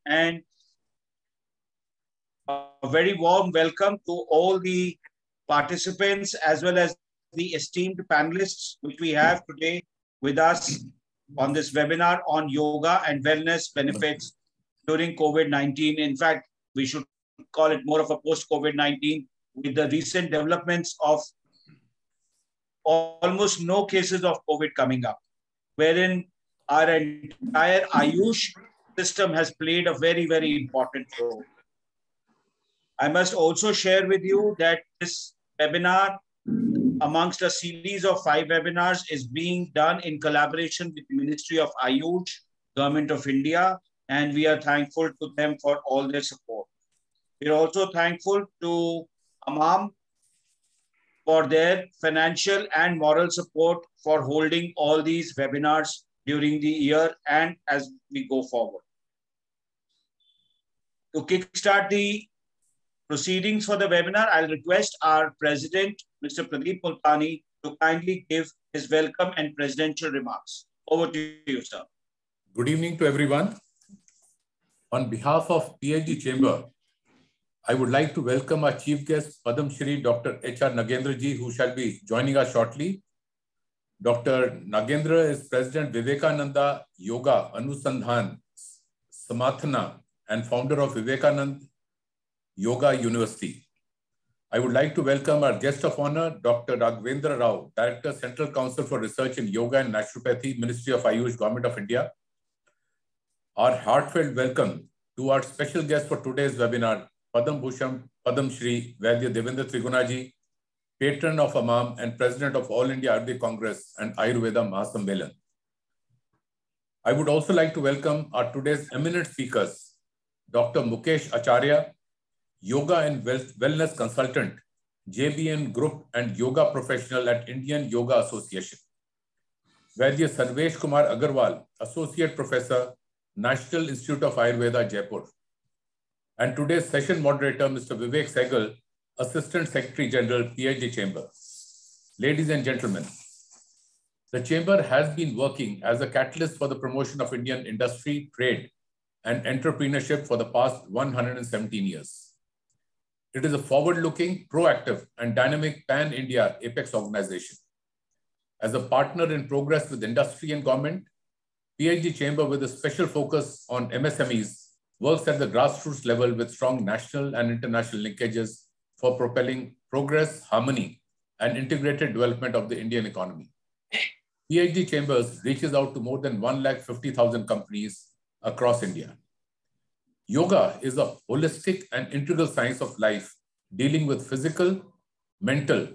and a very warm welcome to all the participants as well as the esteemed panelists which we have today with us on this webinar on yoga and wellness benefits during COVID-19. In fact, we should call it more of a post-COVID-19 with the recent developments of almost no cases of COVID coming up, wherein our entire Ayush system has played a very, very important role. I must also share with you that this webinar, amongst a series of 5 webinars, is being done in collaboration with the Ministry of Ayush, Government of India, and we are thankful to them for all their support. We are also thankful to AMAM for their financial and moral support for holding all these webinars during the year and as we go forward. To kickstart the proceedings for the webinar, I'll request our President, Mr. Pradeep Multani, to kindly give his welcome and presidential remarks. Over to you, sir. Good evening to everyone. On behalf of PhD Chamber, I would like to welcome our Chief Guest, Padam Shri Dr. H.R. Nagendra ji, who shall be joining us shortly. Dr. Nagendra is President Vivekananda Yoga Anusandhan Samathana and founder of Vivekananda Yoga University. I would like to welcome our guest of honor, Dr. Raghavendra Rao, Director, Central Council for Research in Yoga and Naturopathy, Ministry of Ayush, Government of India. Our heartfelt welcome to our special guest for today's webinar, Padam Bhushan Padam Shri Vaidya Devendra Trigunaji, patron of AMAM and President of All India Ayurvedic Congress and Ayurveda Mahasammelan. I would also like to welcome our today's eminent speakers, Dr. Mukesh Acharya, Yoga and Wellness Consultant, JBN Group and Yoga Professional at Indian Yoga Association. Vaidya Sarvesh Kumar Agarwal, Associate Professor, National Institute of Ayurveda, Jaipur. And today's session moderator, Mr. Vivek Sehgal, Assistant Secretary General, PhD Chamber. Ladies and gentlemen, the Chamber has been working as a catalyst for the promotion of Indian industry, trade, and entrepreneurship for the past 117 years. It is a forward-looking, proactive, and dynamic pan-India apex organization. As a partner in progress with industry and government, PhD Chamber, with a special focus on MSMEs, works at the grassroots level with strong national and international linkages for propelling progress, harmony, and integrated development of the Indian economy. PhD Chambers reaches out to more than 150,000 companies across India. Yoga is a holistic and integral science of life dealing with physical, mental,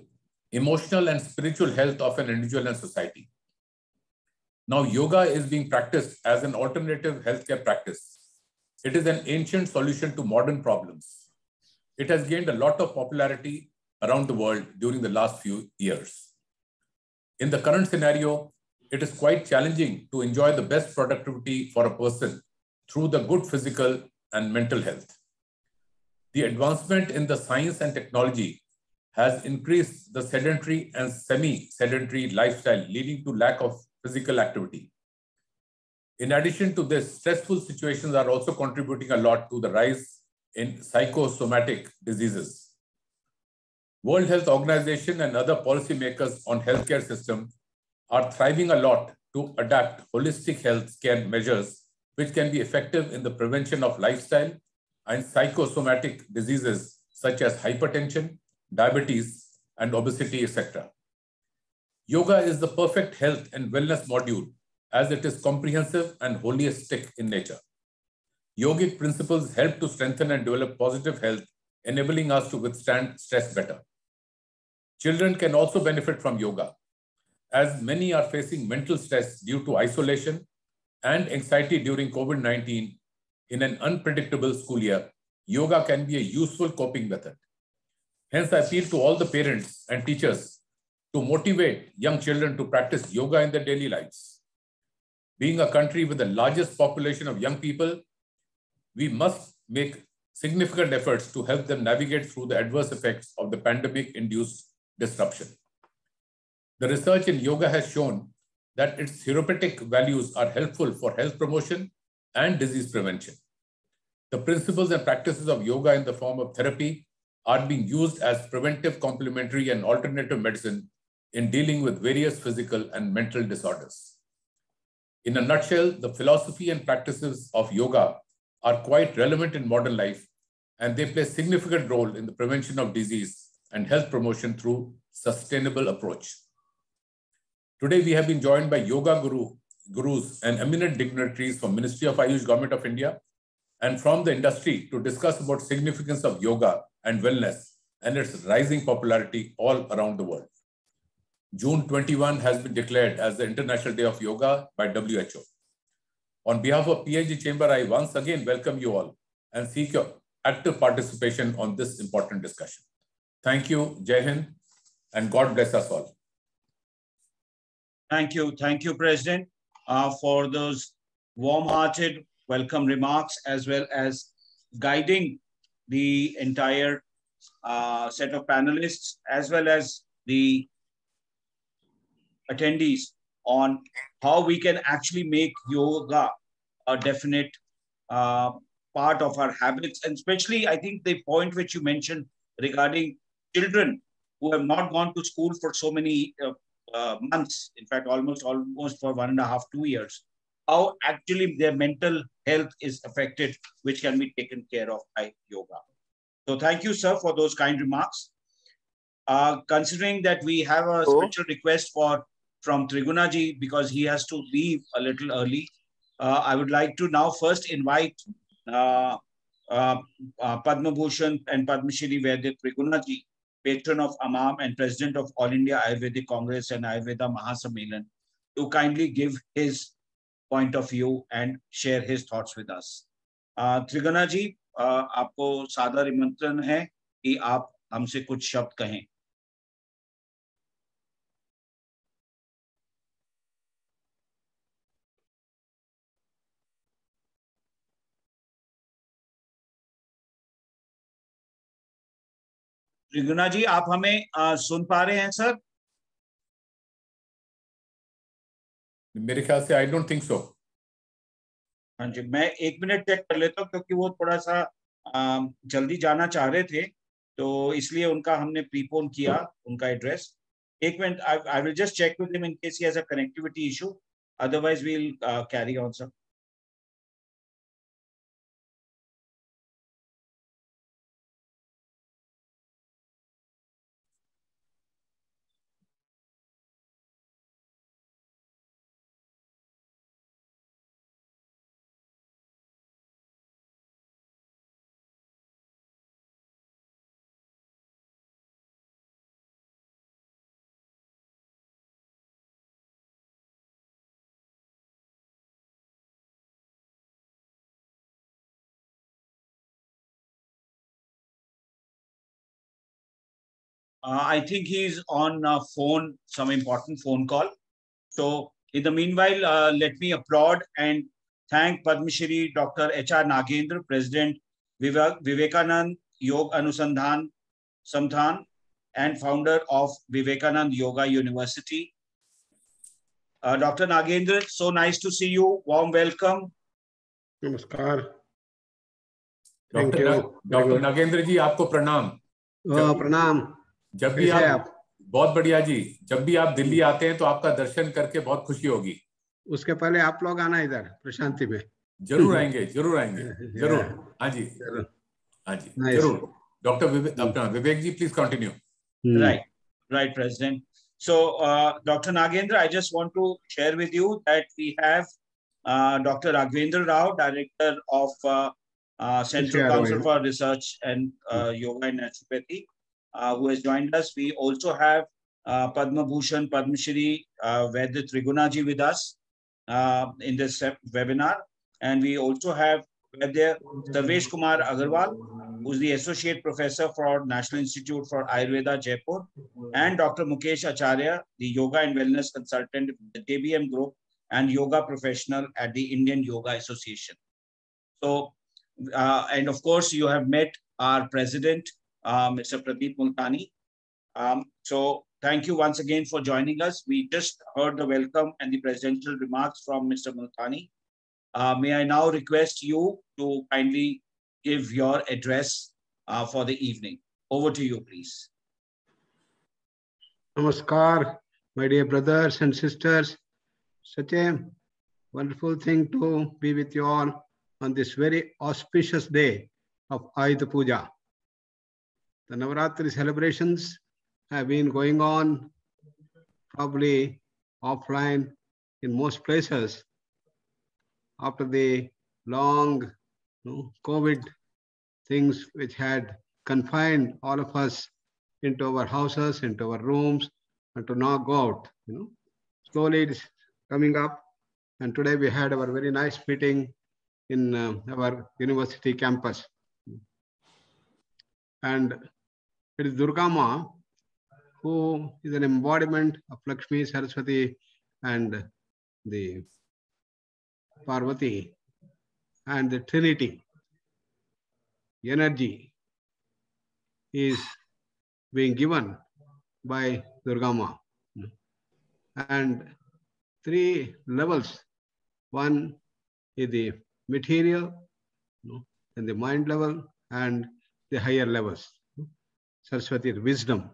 emotional, and spiritual health of an individual and society. Now, yoga is being practiced as an alternative healthcare practice. It is an ancient solution to modern problems. It has gained a lot of popularity around the world during the last few years. In the current scenario, it is quite challenging to enjoy the best productivity for a person through the good physical and mental health. The advancement in the science and technology has increased the sedentary and semi-sedentary lifestyle, leading to lack of physical activity. In addition to this, stressful situations are also contributing a lot to the rise in psychosomatic diseases. World Health Organization and other policymakers on healthcare system are thriving a lot to adapt holistic healthcare measures which can be effective in the prevention of lifestyle and psychosomatic diseases such as hypertension, diabetes, and obesity, etc. Yoga is the perfect health and wellness module as it is comprehensive and holistic in nature. Yogic principles help to strengthen and develop positive health, enabling us to withstand stress better. Children can also benefit from yoga, as many are facing mental stress due to isolation and anxiety during COVID-19. In an unpredictable school year, yoga can be a useful coping method. Hence, I appeal to all the parents and teachers to motivate young children to practice yoga in their daily lives. Being a country with the largest population of young people, we must make significant efforts to help them navigate through the adverse effects of the pandemic-induced disruption. The research in yoga has shown that its therapeutic values are helpful for health promotion and disease prevention. The principles and practices of yoga in the form of therapy are being used as preventive, complementary, and alternative medicine in dealing with various physical and mental disorders. In a nutshell, the philosophy and practices of yoga are quite relevant in modern life, and they play a significant role in the prevention of disease and health promotion through sustainable approach. Today, we have been joined by yoga gurus and eminent dignitaries from Ministry of Ayush, Government of India, and from the industry to discuss about significance of yoga and wellness and its rising popularity all around the world. June 21 has been declared as the International Day of Yoga by WHO. On behalf of PhD Chamber, I once again welcome you all and seek your active participation on this important discussion. Thank you, Jai Hind, and God bless us all. Thank you, President, for those warm-hearted welcome remarks, as well as guiding the entire set of panelists, as well as the attendees on how we can actually make yoga a definite part of our habits. And especially, I think the point which you mentioned regarding children who have not gone to school for so many months, in fact, almost for 1.5 to 2 years, how actually their mental health is affected, which can be taken care of by yoga. So thank you, sir, for those kind remarks. Considering that we have a special request from Trigunaji, because he has to leave a little early, I would like to now first invite Padma Bhushan and Padma Shri Vaidya Trigunaji, patron of AMAM and president of All India Ayurvedic Congress and Ayurveda Mahasammelan, to kindly give his point of view and share his thoughts with us. Trigunaji, आपको सादर निमंत्रण है कि आप हमसे कुछ शब्द कहें. त्रिगुणा जी, आप हमें सुन पा रहे हैं सर? मेरे ख्याल से आई डोंट थिंक सो. हाँ जी, मैं 1 मिनट चेक कर लेता हूँ, क्योंकि वो थोड़ा सा जल्दी जाना चाह रहे थे, तो इसलिए उनका हमने प्रीपोन किया उनका address. 1 minute, I will just check with him in case he has a connectivity issue, otherwise we will carry on sir. I think he's on phone, some important phone call. So in the meanwhile, let me applaud and thank Padma Shri Dr. H.R. Nagendra, President Vivekanand Yoga Anusandhan Samthan and founder of Vivekanand Yoga University. Dr. Nagendra, so nice to see you. Warm welcome. Namaskar. Doctor Nagendra ji, आपको प्रणाम. प्रणाम. जब भी आप बहुत बढ़िया जी, जब भी आप दिल्ली आते हैं तो आपका दर्शन करके बहुत खुशी होगी. उसके पहले आप लोग आना इधर प्रशांति में. जरूर आएंगे, जरूर आएंगे, जरूर. हाँ जी, हाँ जी, जरूर. Doctor Vivek ji, please continue. Right, President. So, Dr. Nagendra, I just want to share with you that we have Dr. Raghavendra Rao, Director of Central Council for Research and Yoga and Naturopathy, who has joined us. We also have Padma Bhushan, Padma Shri Vaidya Trigunaji with us in this webinar. And we also have Vaidya Sarvesh Kumar Agarwal, who is the Associate Professor for National Institute for Ayurveda, Jaipur, and Dr. Mukesh Acharya, the Yoga and Wellness Consultant with the JBM Group and Yoga Professional at the Indian Yoga Association. So, and of course, you have met our President, Mr. Pradeep Multani. So, thank you once again for joining us. We just heard the welcome and the presidential remarks from Mr. Multani. May I now request you to kindly give your address for the evening. Over to you, please. Namaskar, my dear brothers and sisters. Such a wonderful thing to be with you all on this very auspicious day of Ayuda Puja. The Navaratri celebrations have been going on probably offline in most places after the long COVID things which had confined all of us into our houses, into our rooms, and to not go out. Slowly it is coming up. And today we had our very nice meeting in our university campus. And it is Durga Ma who is an embodiment of Lakshmi, Saraswati, and the Parvati, and the Trinity. Energy is being given by Durga Ma. And three levels. One is the material, and the mind level, and the higher levels. Saraswati is wisdom.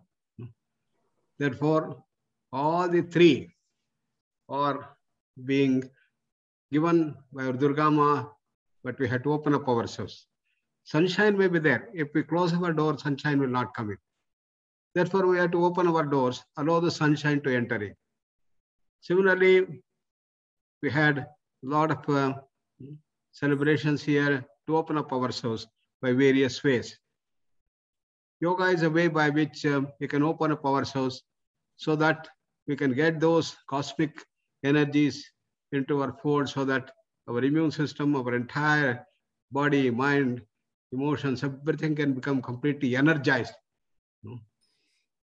Therefore, all the three are being given by our Durga Ma, but we have to open up ourselves. Sunshine may be there. If we close our door, sunshine will not come in. Therefore, we have to open our doors, allow the sunshine to enter in. Similarly, we had a lot of celebrations here to open up ourselves by various ways. Yoga is a way by which we can open up ourselves so that we can get those cosmic energies into our fold so that our immune system, our entire body, mind, emotions, everything can become completely energized.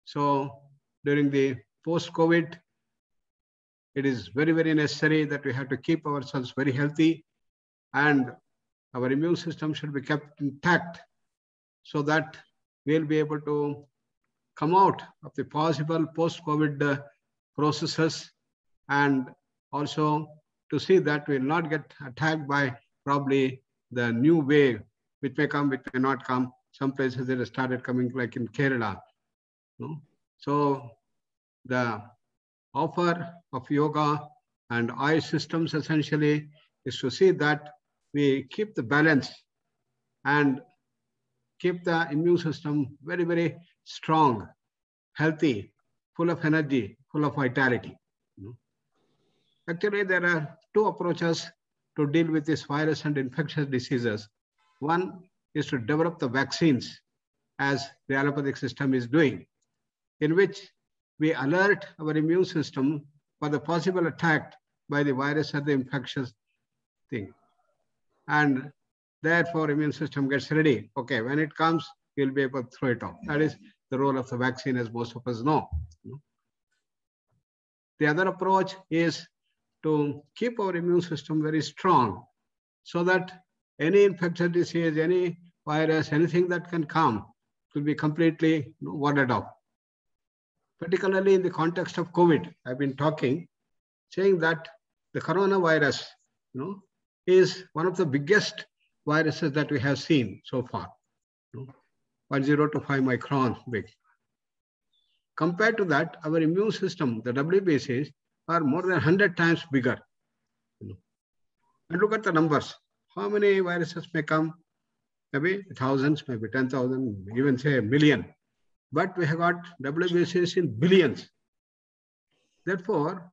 So during the post-COVID, it is very, very necessary that we have to keep ourselves very healthy, and our immune system should be kept intact so that we'll be able to come out of the possible post-COVID processes, and also to see that we'll not get attacked by probably the new wave, which may come, which may not come. Some places it has started coming, like in Kerala. So the offer of yoga and eye systems essentially is to see that we keep the balance and keep the immune system very, very strong, healthy, full of energy, full of vitality. Actually, there are two approaches to deal with this virus and infectious diseases. One is to develop the vaccines, as the allopathic system is doing, in which we alert our immune system for the possible attack by the virus or the infectious thing. And therefore, immune system gets ready. Okay, when it comes, we'll be able to throw it off. That is the role of the vaccine, as most of us know. The other approach is to keep our immune system very strong so that any infectious disease, any virus, anything that can come will be completely warded off. Particularly in the context of COVID, I've been talking, saying that the coronavirus, is one of the biggest viruses that we have seen so far, 0.0 to 5 micron big. Compared to that, our immune system, the WBCs, are more than 100 times bigger. And look at the numbers. How many viruses may come? Maybe thousands, maybe 10,000, even say a million. But we have got WBCs in billions. Therefore,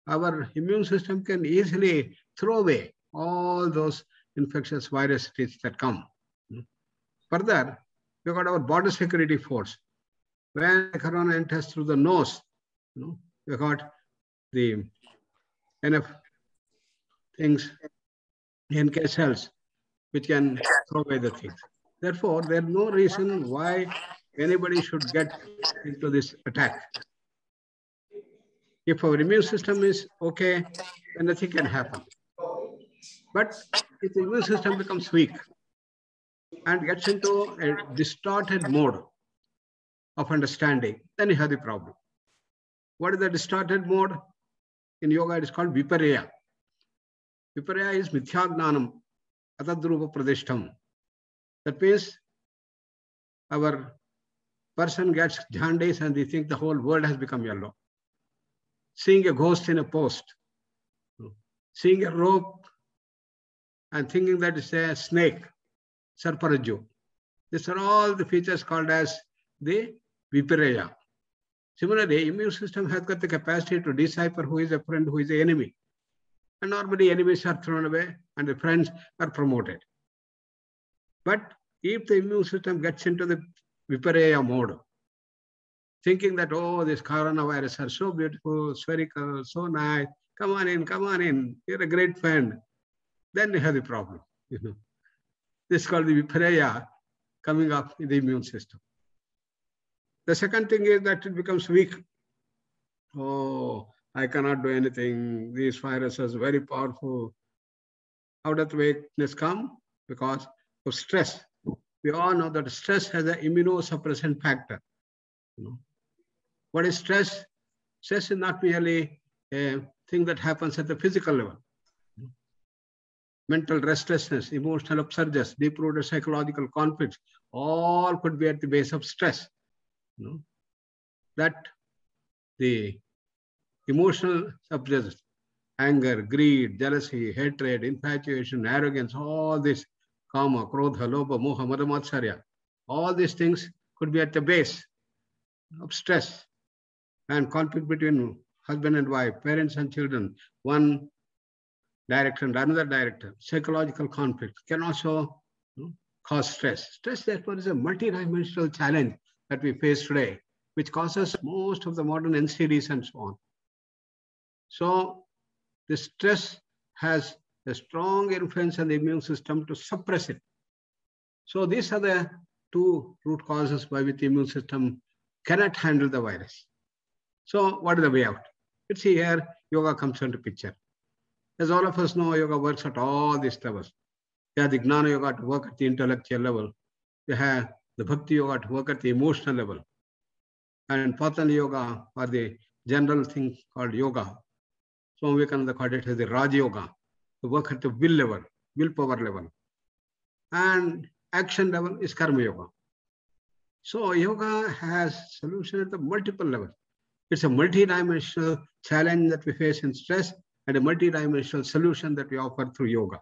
our immune system can easily throw away all those infectious viruses that come. Further, we've got our border security force. When the corona enters through the nose, we've got the enough things, NK cells, which can throw away the things. Therefore, there's no reason why anybody should get into this attack. If our immune system is okay, then nothing can happen. But if the immune system becomes weak and gets into a distorted mode of understanding, then you have the problem. What is the distorted mode? In yoga, it is called viparya. Viparya is mithyagnanam, atadrupa pradishtam. That means our person gets jaundice and they think the whole world has become yellow. Seeing a ghost in a post, seeing a rope and thinking that it's a snake, Sarparaju. These are all the features called as the Vipareya. Similarly, immune system has got the capacity to decipher who is a friend, who is the enemy. And normally enemies are thrown away and the friends are promoted. But if the immune system gets into the Vipareya mode, thinking that, oh, this coronavirus are so beautiful, spherical, so nice, come on in, you're a great friend, then you have the problem. This is called the Vipareya coming up in the immune system. The second thing is that it becomes weak. Oh, I cannot do anything. These viruses are very powerful. How does weakness come? Because of stress. We all know that stress has an immunosuppressant factor. What is stress? Stress is not merely a thing that happens at the physical level. Mental restlessness, emotional upsurges, deep-rooted psychological conflicts, all could be at the base of stress. That the emotional upsurges, anger, greed, jealousy, hatred, infatuation, arrogance, all this, kama, krodha, lobha, moha, mada, matsarya, all these things could be at the base of stress and conflict between husband and wife, parents and children, one director and another director. Psychological conflict can also cause stress. Stress, therefore, is a multidimensional challenge that we face today, which causes most of the modern NCDs and so on. So the stress has a strong influence on the immune system to suppress it. So these are the two root causes by which the immune system cannot handle the virus. So what is the way out? Let's see here, yoga comes into picture. As all of us know, yoga works at all these levels. You have the Gnana Yoga to work at the intellectual level. You have the Bhakti Yoga to work at the emotional level. And Patanjali Yoga, or the general thing called yoga. So we can call it as the Raj Yoga, to work at the will level, willpower level. And action level is Karma Yoga. So yoga has solution at the multiple levels. It's a multidimensional challenge that we face in stress and a multidimensional solution that we offer through yoga.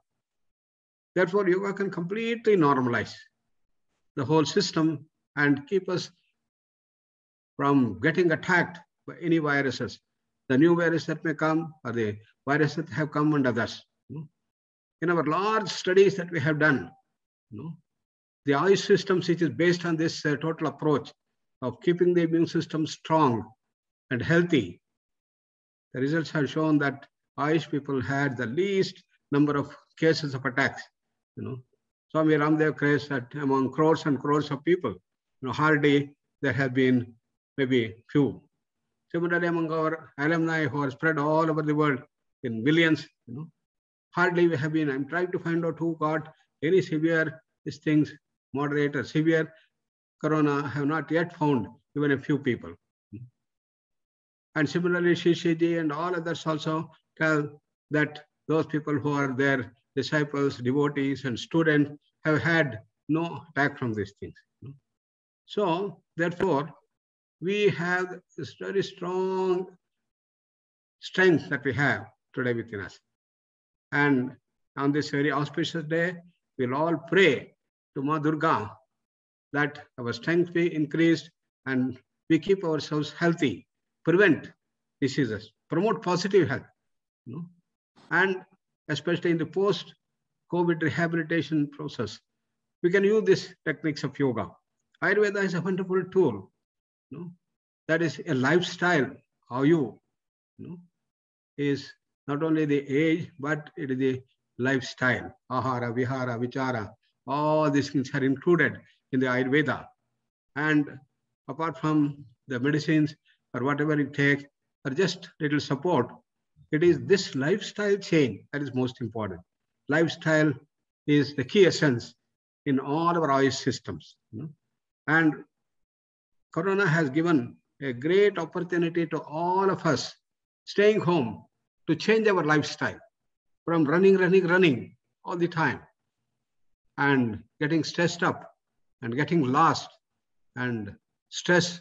Therefore, yoga can completely normalize the whole system and keep us from getting attacked by any viruses, the new virus that may come or the viruses that have come and others. In our large studies that we have done, the Ayush systems, which is based on this total approach of keeping the immune system strong and healthy, the results have shown that Ayush people had the least number of cases of attacks. Swami Ramdev craze that among crores and crores of people, hardly there have been maybe few. Similarly, among our alumni who are spread all over the world in millions, hardly we have been. I'm trying to find out who got any severe these things, moderate or severe corona. I have not yet found even a few people. And similarly, Shishiji and all others also tell that those people who are their disciples, devotees, and students have had no attack from these things. So, therefore, we have this very strong strength that we have today within us. And on this very auspicious day, we'll all pray to Ma Durga that our strength be increased and we keep ourselves healthy, prevent diseases, promote positive health, and especially in the post-COVID rehabilitation process, we can use these techniques of yoga. Ayurveda is a wonderful tool. That is a lifestyle. How you is not only the age, but it is the lifestyle. Ahara, vihara, vichara, all these things are included in the Ayurveda. And apart from the medicines or whatever it takes, or just little support, it is this lifestyle change that is most important. Lifestyle is the key essence in all our Ayush systems. And Corona has given a great opportunity to all of us staying home to change our lifestyle from running all the time and getting stressed up and getting lost and stress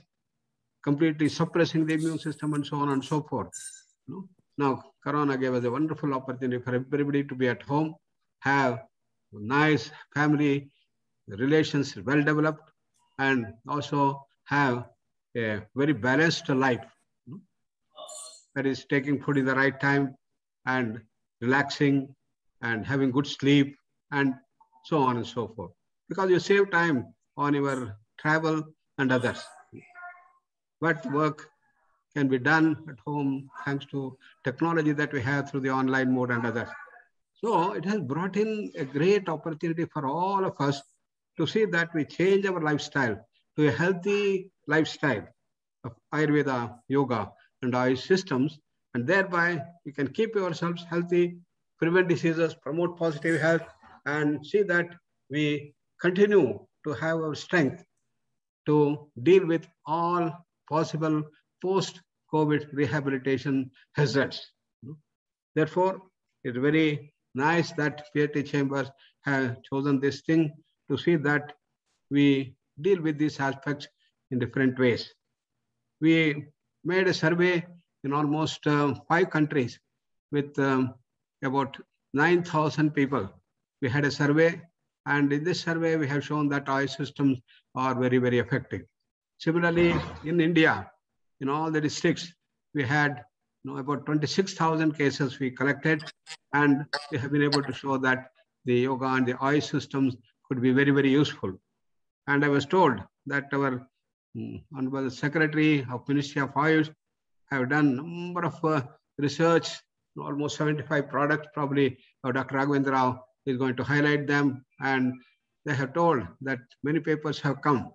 completely suppressing the immune system and so on and so forth. Now, Corona gave us a wonderful opportunity for everybody to be at home, have nice family relations well developed, and also have a very balanced life. That is taking food in the right time and relaxing and having good sleep and so on and so forth. Because you save time on your travel and others. But work can be done at home thanks to technology that we have through the online mode and others. So it has brought in a great opportunity for all of us to see that we change our lifestyle to a healthy lifestyle of Ayurveda, yoga, and Ayush systems, and thereby we can keep ourselves healthy, prevent diseases, promote positive health, and see that we continue to have our strength to deal with all possible post-COVID rehabilitation hazards. Therefore, it's very nice that PIT Chambers have chosen this thing to see that we deal with these aspects in different ways. We made a survey in almost 5 countries with about 9,000 people. We had a survey, and in this survey, we have shown that our systems are very, very effective. Similarly, in India, in all the districts, we had about 26,000 cases we collected, and we have been able to show that the yoga and the Ayush systems could be very, very useful. And I was told that our Honorable Secretary of Ministry of Ayush have done a number of research, almost 75 products. Probably Dr. Raghavendra Rao is going to highlight them. And they have told that many papers have come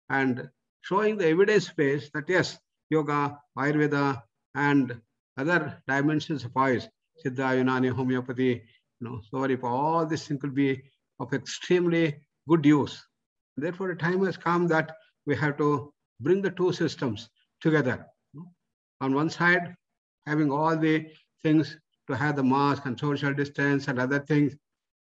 and showing the evidence base that yes, yoga, Ayurveda, and other dimensions of Ayush, Siddha, Unani, homeopathy, Sovaripa, all these things could be of extremely good use. Therefore, the time has come that we have to bring the two systems together. On one side, having all the things to have the mask and social distance and other things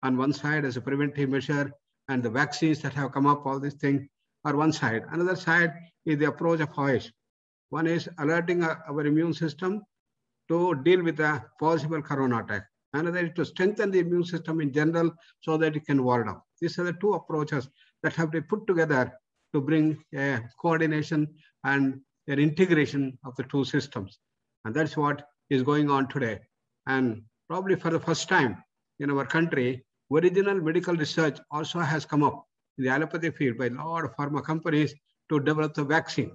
on one side as a preventive measure, and the vaccines that have come up, all these things are one side. Another side is the approach of Ayush. One is alerting our immune system to deal with a possible corona attack. Another is to strengthen the immune system in general so that it can ward off. These are the two approaches that have been put together to bring a coordination and an integration of the two systems. And that's what is going on today. And probably for the first time in our country, original medical research also has come up in the allopathy field by a lot of pharma companies to develop the vaccine.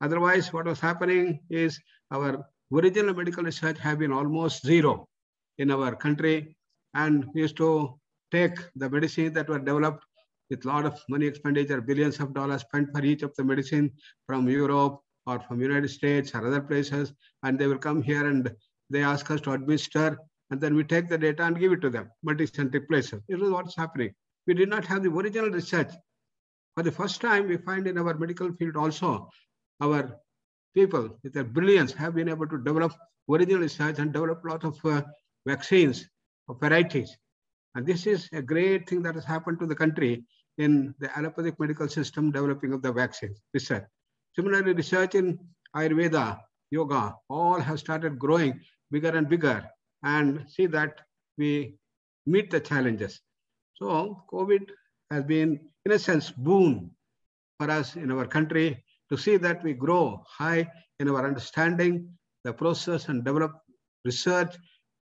Otherwise, what was happening is our original medical research have been almost zero in our country. And we used to take the medicines that were developed with a lot of money expenditure, billions of dollars spent for each of the medicine from Europe or from United States or other places. And they will come here and they ask us to administer. And then we take the data and give it to them, multi-centric places. This is what's happening. We did not have the original research. For the first time, we find in our medical field also, our people with their brilliance have been able to develop original research and develop a lot of vaccines of varieties. And this is a great thing that has happened to the country in the allopathic medical system developing of the vaccines research. Similarly, research in Ayurveda, yoga, all have started growing bigger and bigger, and see that we meet the challenges. So COVID has been, in a sense, boon for us in our country to see that we grow high in our understanding, the process, and develop research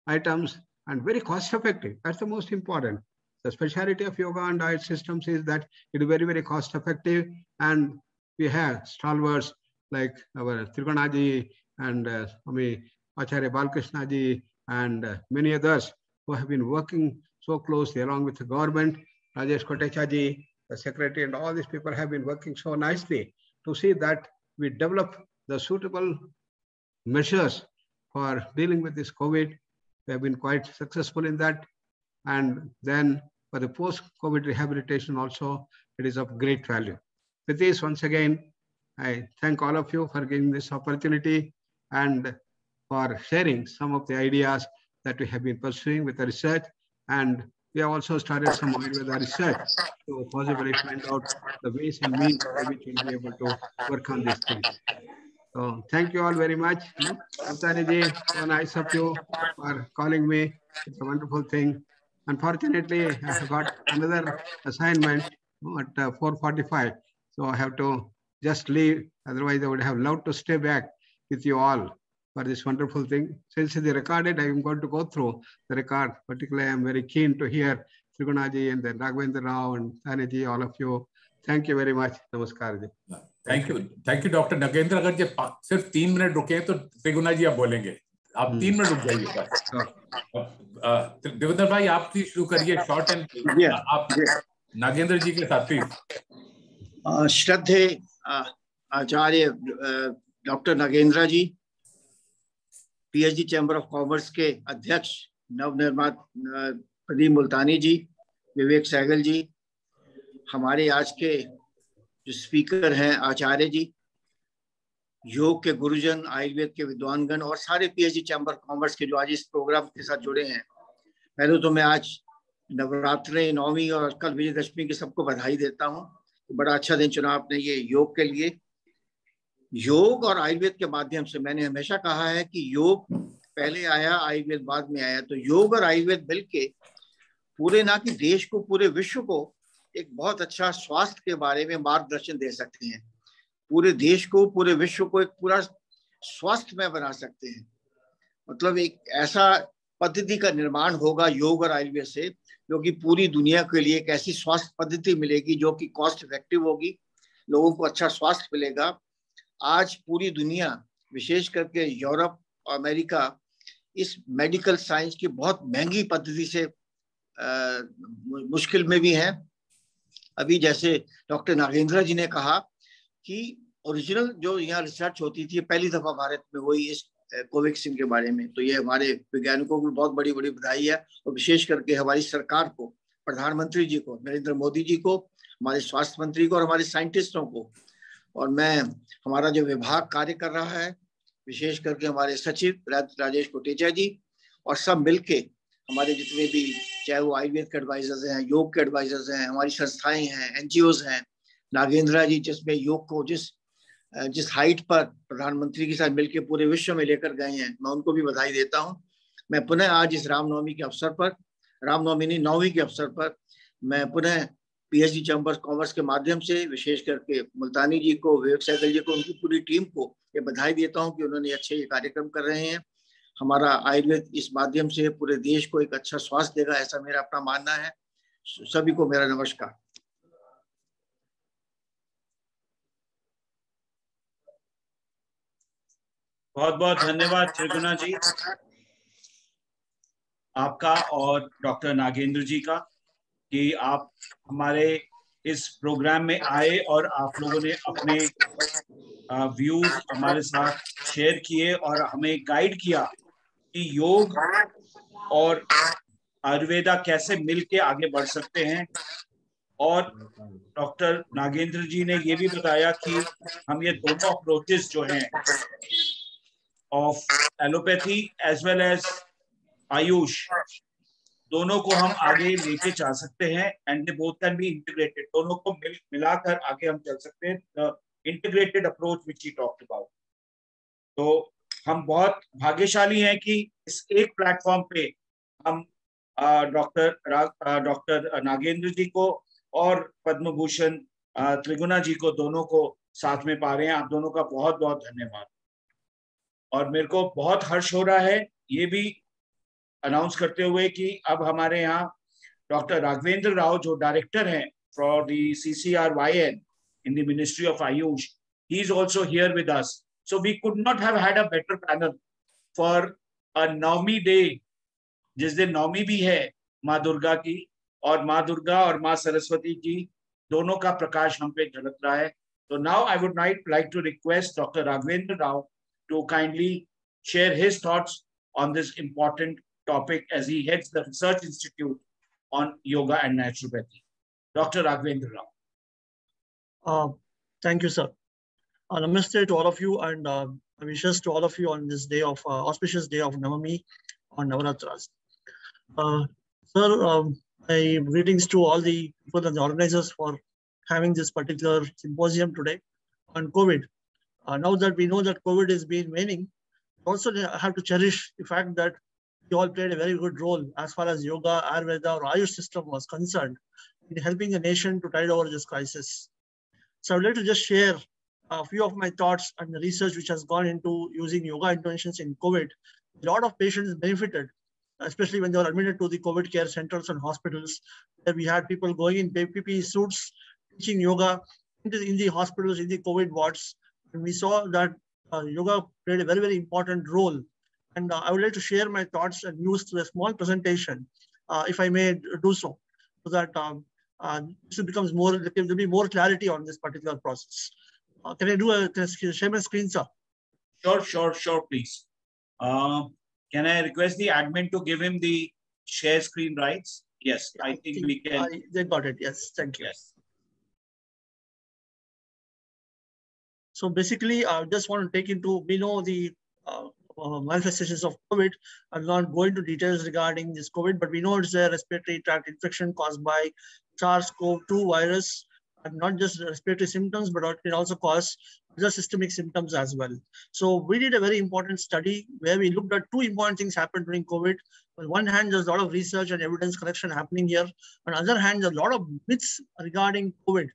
items, and very cost effective. That's the most important. The speciality of yoga and Ayush systems is that it is very, very cost effective. And we have stalwarts like our Triganaji and Swami Acharya Balkrishnaji and many others who have been working so closely along with the government. Rajesh Kotechaji, the secretary, and all these people have been working so nicely to see that we develop the suitable measures for dealing with this COVID. We have been quite successful in that. And then for the post-COVID rehabilitation also, it is of great value. With this, once again, I thank all of you for giving this opportunity and for sharing some of the ideas that we have been pursuing with the research. And we have also started some Ayurveda research to possibly find out the ways and means by which we'll be able to work on these things. So thank you all very much. Multani, so nice of you for calling me. It's a wonderful thing. Unfortunately, I have got another assignment at 4:45. So I have to just leave. Otherwise, I would have loved to stay back with you all for this wonderful thing. Since it is recorded, I am going to go through the record. Particularly, I am very keen to hear Trigunaji and then Raghavendra Rao and Taniji, all of you. Thank you very much. Namaskar ji. Thank you, Dr. Nagendra. अगर जब सिर्फ 3 minute रुके तो त्रिगुणा जी आप बोलेंगे. आप 3 minute रुक जाइए बस. देवेंद्र भाई आप प्लीज शुरू करिए शॉर्ट एंड आप नागेंद्र जी के साथ प्लीज. श्रद्धेय आचार्य doctor Nagendra ji, PhD chamber of commerce के अध्यक्ष नवनिर्मित प्रदीप मुल्तानी जी, विवेक सहगल जी, हमारे आज के जो स्पीकर हैं आचार्य जी, योग के गुरुजन, आयुर्वेद के विद्वानगण और सारे पीएचडी चैम्बर कॉमर्स के जो आज इस प्रोग्राम के साथ जुड़े हैं. पहले तो मैं आज नवरात्रि, नवमी और कल विजयदशमी की सबको बधाई देता हूं. बड़ा अच्छा दिन चुना आपने ये योग के लिए. योग और आयुर्वेद के माध्यम से मैंने हमेशा कहा है कि योग पहले आया, आयुर्वेद बाद में आया. तो योग और आयुर्वेद मिलके पूरे ना कि देश को, पूरे विश्व को एक बहुत अच्छा स्वास्थ्य के बारे में मार्गदर्शन दे सकते हैं. पूरे देश को, पूरे विश्व को एक पूरा स्वास्थ्यमय बना सकते हैं. मतलब एक ऐसा पद्धति का निर्माण होगा योग और आयुर्वेद से, जो कि पूरी दुनिया के लिए एक ऐसी स्वास्थ्य पद्धति मिलेगी जो कि कॉस्ट इफेक्टिव होगी, लोगों को अच्छा स्वास्थ्य मिलेगा. आज पूरी दुनिया, विशेष करके यूरोप और अमेरिका, इस मेडिकल साइंस की बहुत महंगी पद्धति से मुश्किल में भी है. अभी जैसे डॉक्टर नागेंद्र जी ने कहा कि ओरिजिनल जो यहाँ रिसर्च होती थी पहली दफा भारत में हुई इस कोवैक्सीन के बारे में, तो ये हमारे वैज्ञानिकों को बहुत बड़ी बड़ी बधाई है. और विशेष करके हमारी सरकार को, प्रधानमंत्री जी को, नरेंद्र मोदी जी को, हमारे स्वास्थ्य मंत्री को और हमारे साइंटिस्टों को. और मैं, हमारा जो विभाग कार्य कर रहा है, विशेष करके हमारे सचिव राजेश कोटेचा जी और सब मिलके हमारे जितने भी, चाहे वो आयुर्वेद के एडवाइजर्स हैं, योग के एडवाइजर्स हैं, हमारी संस्थाएं हैं, एनजीओज हैं, नागेंद्र जी जिसमें योग को जिस हाइट पर प्रधानमंत्री के साथ मिलकर पूरे विश्व में लेकर गए हैं, मैं उनको भी बधाई देता हूं. मैं पुनः आज इस रामनवमी के अवसर पर, रामनवमी नहीं, नवमी के अवसर पर, मैं पुनः पीएचडी चैम्बर कॉमर्स के माध्यम से विशेष करके मुल्तानी जी को, विवेक सहगल जी को, उनकी पूरी टीम को ये बधाई देता हूं कि उन्होंने अच्छे ये कार्यक्रम कर रहे हैं. हमारा आयुर्वेद इस माध्यम से पूरे देश को एक अच्छा स्वास्थ्य देगा, ऐसा मेरा अपना मानना है. सभी को मेरा नमस्कार. बहुत बहुत धन्यवाद त्रिगुणा जी आपका और डॉक्टर नागेंद्र जी का कि आप हमारे इस प्रोग्राम में आए और आप लोगों ने अपने व्यूज हमारे साथ शेयर किए और हमें गाइड किया कि योग और आयुर्वेदा कैसे मिलके आगे बढ़ सकते हैं. और डॉक्टर नागेंद्र जी ने ये भी बताया कि हम ये दोनों अप्रोचेस जो हैं of allopathy as well as AYUSH, दोनों को हम आगे लेके जा सकते हैं. And they both can be integrated. दोनों को मिलाकर आगे हम चल सकते हैं. Integrated approach which he talked about. तो हम बहुत भाग्यशाली हैं कि इस एक प्लेटफॉर्म पे हम डॉक्टर नागेंद्र जी को और पद्म भूषण त्रिगुणा जी को, दोनों को साथ में पा रहे हैं. आप दोनों का बहुत बहुत धन्यवाद. और मेरे को बहुत हर्ष हो रहा है ये भी अनाउंस करते हुए कि अब हमारे यहाँ डॉक्टर राघवेंद्र राव जो डायरेक्टर हैं for the CCRYN in the Ministry of Ayush, he is also here with us. So we could not have had a better panel for a Navami day, जिस दिन नवमी भी है माँ दुर्गा की, और माँ दुर्गा और माँ सरस्वती की दोनों का प्रकाश हम पे झलक रहा है. So now I would like to request Dr. Raghavendra Rao to kindly share his thoughts on this important topic as he heads the Research Institute on Yoga and Naturopathy. Dr. Raghavendra Rao. Thank you, sir. Namaste to all of you, and wishes to all of you on this day of auspicious day of Navami on Navaratras. Sir, My greetings to all the people and the organizers for having this particular symposium today on COVID. Now that we know that COVID has been waning, also have to cherish the fact that you all played a very good role as far as yoga, Ayurveda, or Ayush system was concerned in helping the nation to tide over this crisis. So I would like to just share a few of my thoughts and the research which has gone into using yoga interventions in COVID. A lot of patients benefited, especially when they were admitted to the COVID care centers and hospitals, where we had people going in PPE suits, teaching yoga in the hospitals, in the COVID wards. And we saw that yoga played a very, very important role. And I would like to share my thoughts and views through a small presentation, if I may do so that this becomes more, there will be more clarity on this particular process. Can I share my screen, sir? Sure, please. Can I request the admin to give him the share screen rights? Yes, I think we can. They got it. Yes, thank you. Yes. So basically, I just want to take into, we know the manifestations of COVID. I'll not go into details regarding this COVID, but we know it's a respiratory tract infection caused by SARS-CoV-2 virus, and not just respiratory symptoms, but it can also cause other systemic symptoms as well. So we did a very important study where we looked at two important things happened during COVID. On one hand, there's a lot of research and evidence collection happening here. On the other hand, there's a lot of myths regarding COVID.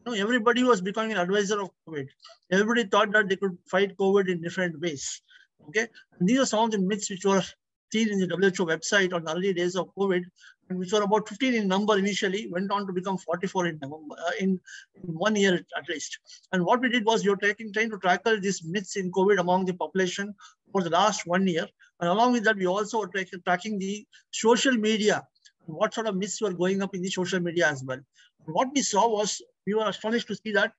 You know, everybody was becoming an advisor of COVID. Everybody thought that they could fight COVID in different ways. Okay, and these are some of the myths which were seen in the WHO website on the early days of COVID, and which were about 15 in number initially, went on to become 44 in November, in 1 year at least. And what we did was we were trying to tackle these myths in COVID among the population for the last 1 year. And along with that, we also were tracking the social media, what sort of myths were going up in the social media as well. And what we saw was, we were astonished to see that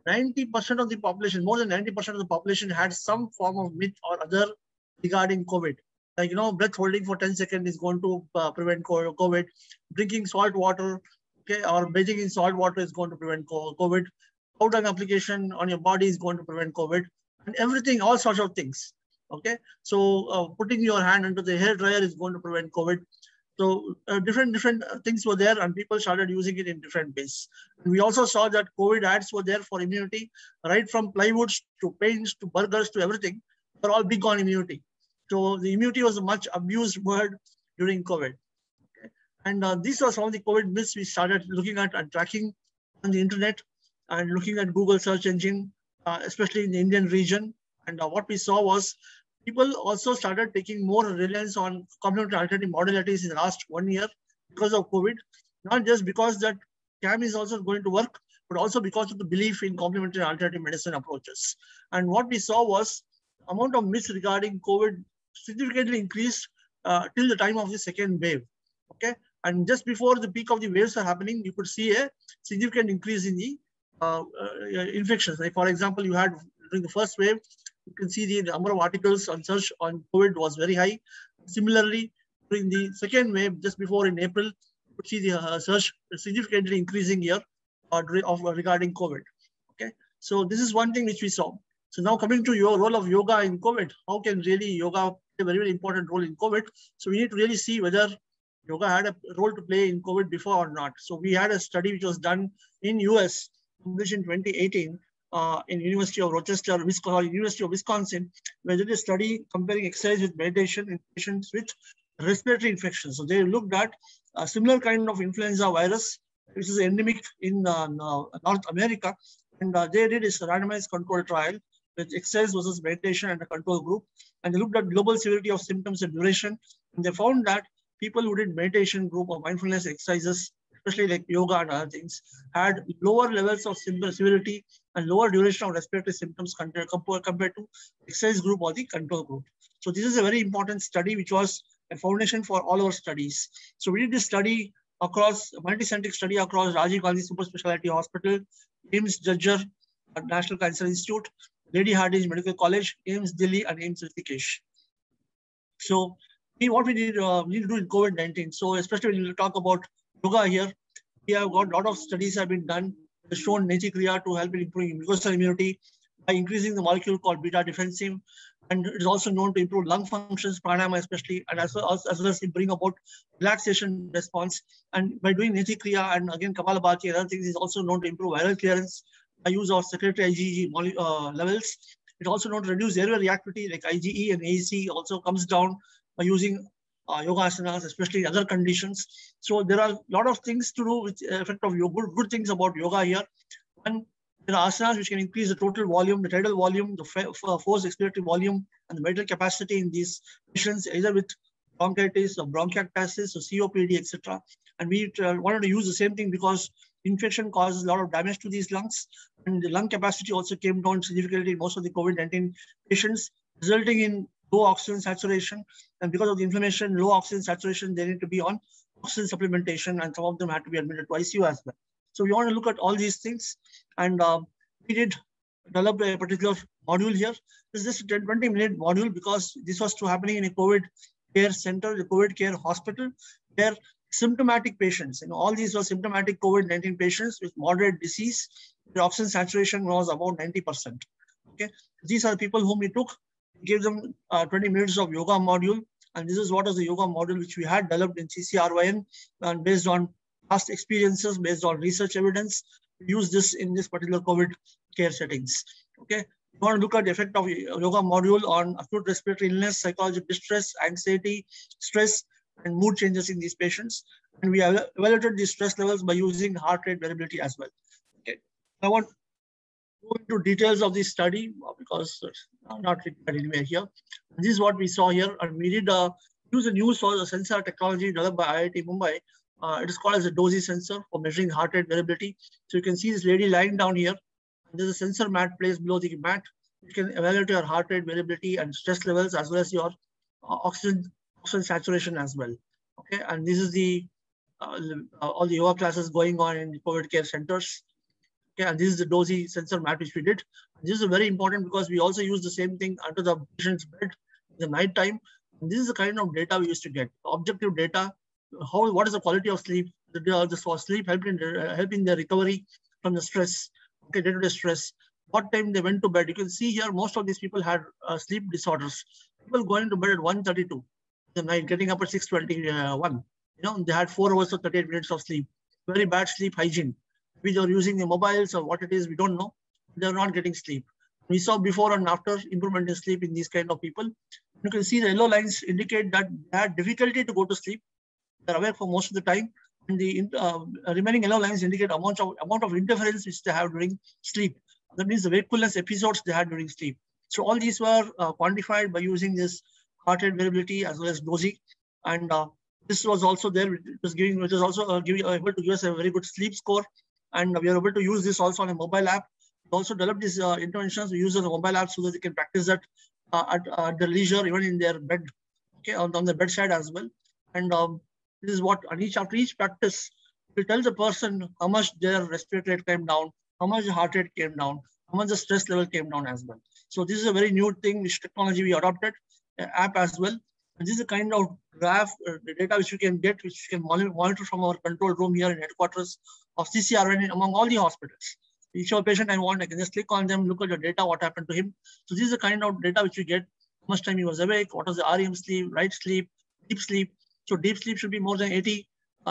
90% of the population, more than 90% of the population had some form of myth or other regarding COVID. Like, you know, breath holding for 10 seconds is going to prevent COVID. Drinking salt water, okay, or bathing in salt water is going to prevent COVID. Powder application on your body is going to prevent COVID. And everything, all sorts of things. Okay, so putting your hand into the hair dryer is going to prevent COVID. So different things were there, and people started using it in different ways. And we also saw that COVID ads were there for immunity, right from plywoods to paints to burgers to everything. They're all big on immunity. So the immunity was a much abused word during COVID. Okay. And these are some of the COVID myths we started looking at and tracking on the internet and looking at Google search engine, especially in the Indian region. And what we saw was people also started taking more reliance on complementary alternative modalities in the last 1 year because of COVID, not just because that CAM is also going to work, but also because of the belief in complementary alternative medicine approaches. And what we saw was amount of myths regarding COVID significantly increased till the time of the second wave. Okay, and just before the peak of the waves are happening, you could see a significant increase in the infections. Like for example, you had during the first wave, you can see the number of articles on search on COVID was very high. Similarly, during the second wave, just before in April, you could see the search significantly increasing here regarding COVID. Okay, so this is one thing which we saw. So now coming to your role of yoga in COVID, how can really yoga play a very, very important role in COVID? So we need to really see whether yoga had a role to play in COVID before or not. So we had a study which was done in US, published in 2018, in University of Rochester, University of Wisconsin, where they did a study comparing exercise with meditation in patients with respiratory infections. So they looked at a similar kind of influenza virus, which is endemic in North America. And they did a randomized control trial with exercise versus meditation and a control group. And they looked at global severity of symptoms and duration. And they found that people who did meditation group or mindfulness exercises, especially like yoga and other things, had lower levels of severity and lower duration of respiratory symptoms compared to exercise group or the control group. So this is a very important study, which was a foundation for all our studies. So we did this study across, multi-centric study across Rajiv Gandhi Super Specialty Hospital, AIIMS Jajjar National Cancer Institute, Lady Hardinge Medical College, AIIMS Delhi, and AIIMS Rishikesh. So what we need to do in COVID-19. So especially when you talk about yoga here, we have got a lot of studies have been done, shown Neti Kriya to help in improving mucosal immunity by increasing the molecule called beta defensive. And it is also known to improve lung functions, pranayama especially, and as well as bring about relaxation response. And by doing Neti Kriya and again Kapalabhati and other things, is also known to improve viral clearance by use of secretory IgE levels. It's also known to reduce airway reactivity, like IgE and AEC also comes down by using yoga asanas, especially in other conditions. So there are a lot of things to do with effect of yoga, good things about yoga here. One, there are asanas which can increase the total volume, the tidal volume, the forced expiratory volume, and the vital capacity in these patients, either with bronchitis or bronchiectasis or COPD, etc. And we wanted to use the same thing because infection causes a lot of damage to these lungs, and the lung capacity also came down significantly in most of the COVID-19 patients, resulting in low oxygen saturation. And because of the inflammation, low oxygen saturation, they need to be on oxygen supplementation, and some of them had to be admitted to ICU as well. So we want to look at all these things, and we did develop a particular module here. This is just a 20-minute module because this was happening in a COVID care center, the COVID care hospital, where symptomatic patients, all these were symptomatic COVID-19 patients with moderate disease. The oxygen saturation was about 90%. Okay, these are the people whom we took, gave them 20 minutes of yoga module, and this is what is the yoga module which we had developed in CCRYN, and based on past experiences, based on research evidence, we use this in this particular COVID care settings. Okay, we want to look at the effect of yoga module on acute respiratory illness, psychological distress, anxiety, stress, and mood changes in these patients. And we evaluated the stress levels by using heart rate variability as well. Okay, I want to go into details of this study because I'm not required anywhere here. And this is what we saw here, and we did use a new for the sensor technology developed by IIT Mumbai. It is called as a DOSI sensor for measuring heart rate variability. So you can see this lady lying down here. There's a sensor mat placed below the mat. You can evaluate your heart rate variability and stress levels, as well as your oxygen saturation as well. Okay, and this is the all the yoga classes going on in the COVID care centers. Okay, and this is the DOSI sensor mat which we did. This is very important because we also use the same thing under the patient's bed in the night time. And this is the kind of data we used to get, objective data. What is the quality of sleep? This was sleep helping the recovery from the stress, okay, day-to-day stress. What time they went to bed? You can see here most of these people had sleep disorders. People going to bed at 1:32 in the night, getting up at 6:21. They had 4 hours or 38 minutes of sleep. Very bad sleep hygiene. Maybe they were using their mobiles or what it is, we don't know. They're not getting sleep. We saw before and after improvement in sleep in these kind of people. You can see the yellow lines indicate that they had difficulty to go to sleep. They're awake for most of the time. And the remaining yellow lines indicate amount of interference which they have during sleep. That means the wakefulness episodes they had during sleep. So all these were quantified by using this heart rate variability as well as DOSI. And this was also there. It was also able to give us a very good sleep score. And we are able to use this also on a mobile app. We also developed these interventions we use on a mobile app so that they can practice that at their leisure, even in their bed, okay, on the bedside as well. And this is what after each practice, it tells the person how much their respiratory rate came down, how much the heart rate came down, how much the stress level came down as well. So this is a very new thing, which technology we adopted, app as well. And this is the kind of graph, the data which we can get, which we can monitor from our control room here in headquarters of CCRN among all the hospitals. Each patient I want, I can just click on them, look at the data, what happened to him. So this is the kind of data which we get, how much time he was awake, what was the REM sleep, right sleep, deep sleep. So deep sleep should be more than 80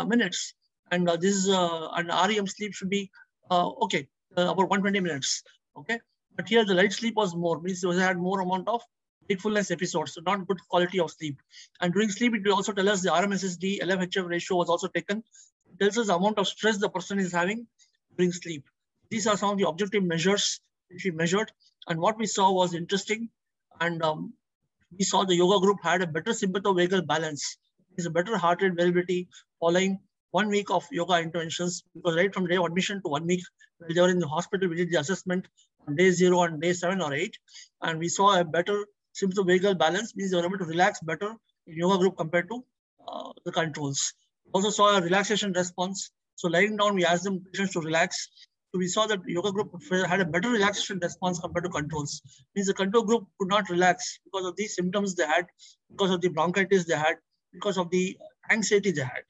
minutes. And this is an REM sleep should be, about 120 minutes. Okay. But here the light sleep was more, means they had more amount of wakefulness episodes, so not good quality of sleep. And during sleep, it will also tell us the RMSSD, LFHF ratio was also taken. It tells us the amount of stress the person is having during sleep. These are some of the objective measures which we measured. And what we saw was interesting. And we saw the yoga group had a better sympathovagal balance. It's a better heart rate variability following 1 week of yoga interventions, because right from day of admission to 1 week, while they were in the hospital, we did the assessment on day 0 and day 7 or 8. And we saw a better sympathovagal balance, means they were able to relax better in yoga group compared to the controls. Also saw a relaxation response. So lying down, we asked them patients to relax. So we saw that yoga group had a better relaxation response compared to controls. Means the control group could not relax because of the symptoms they had, because of the bronchitis they had, because of the anxiety they had.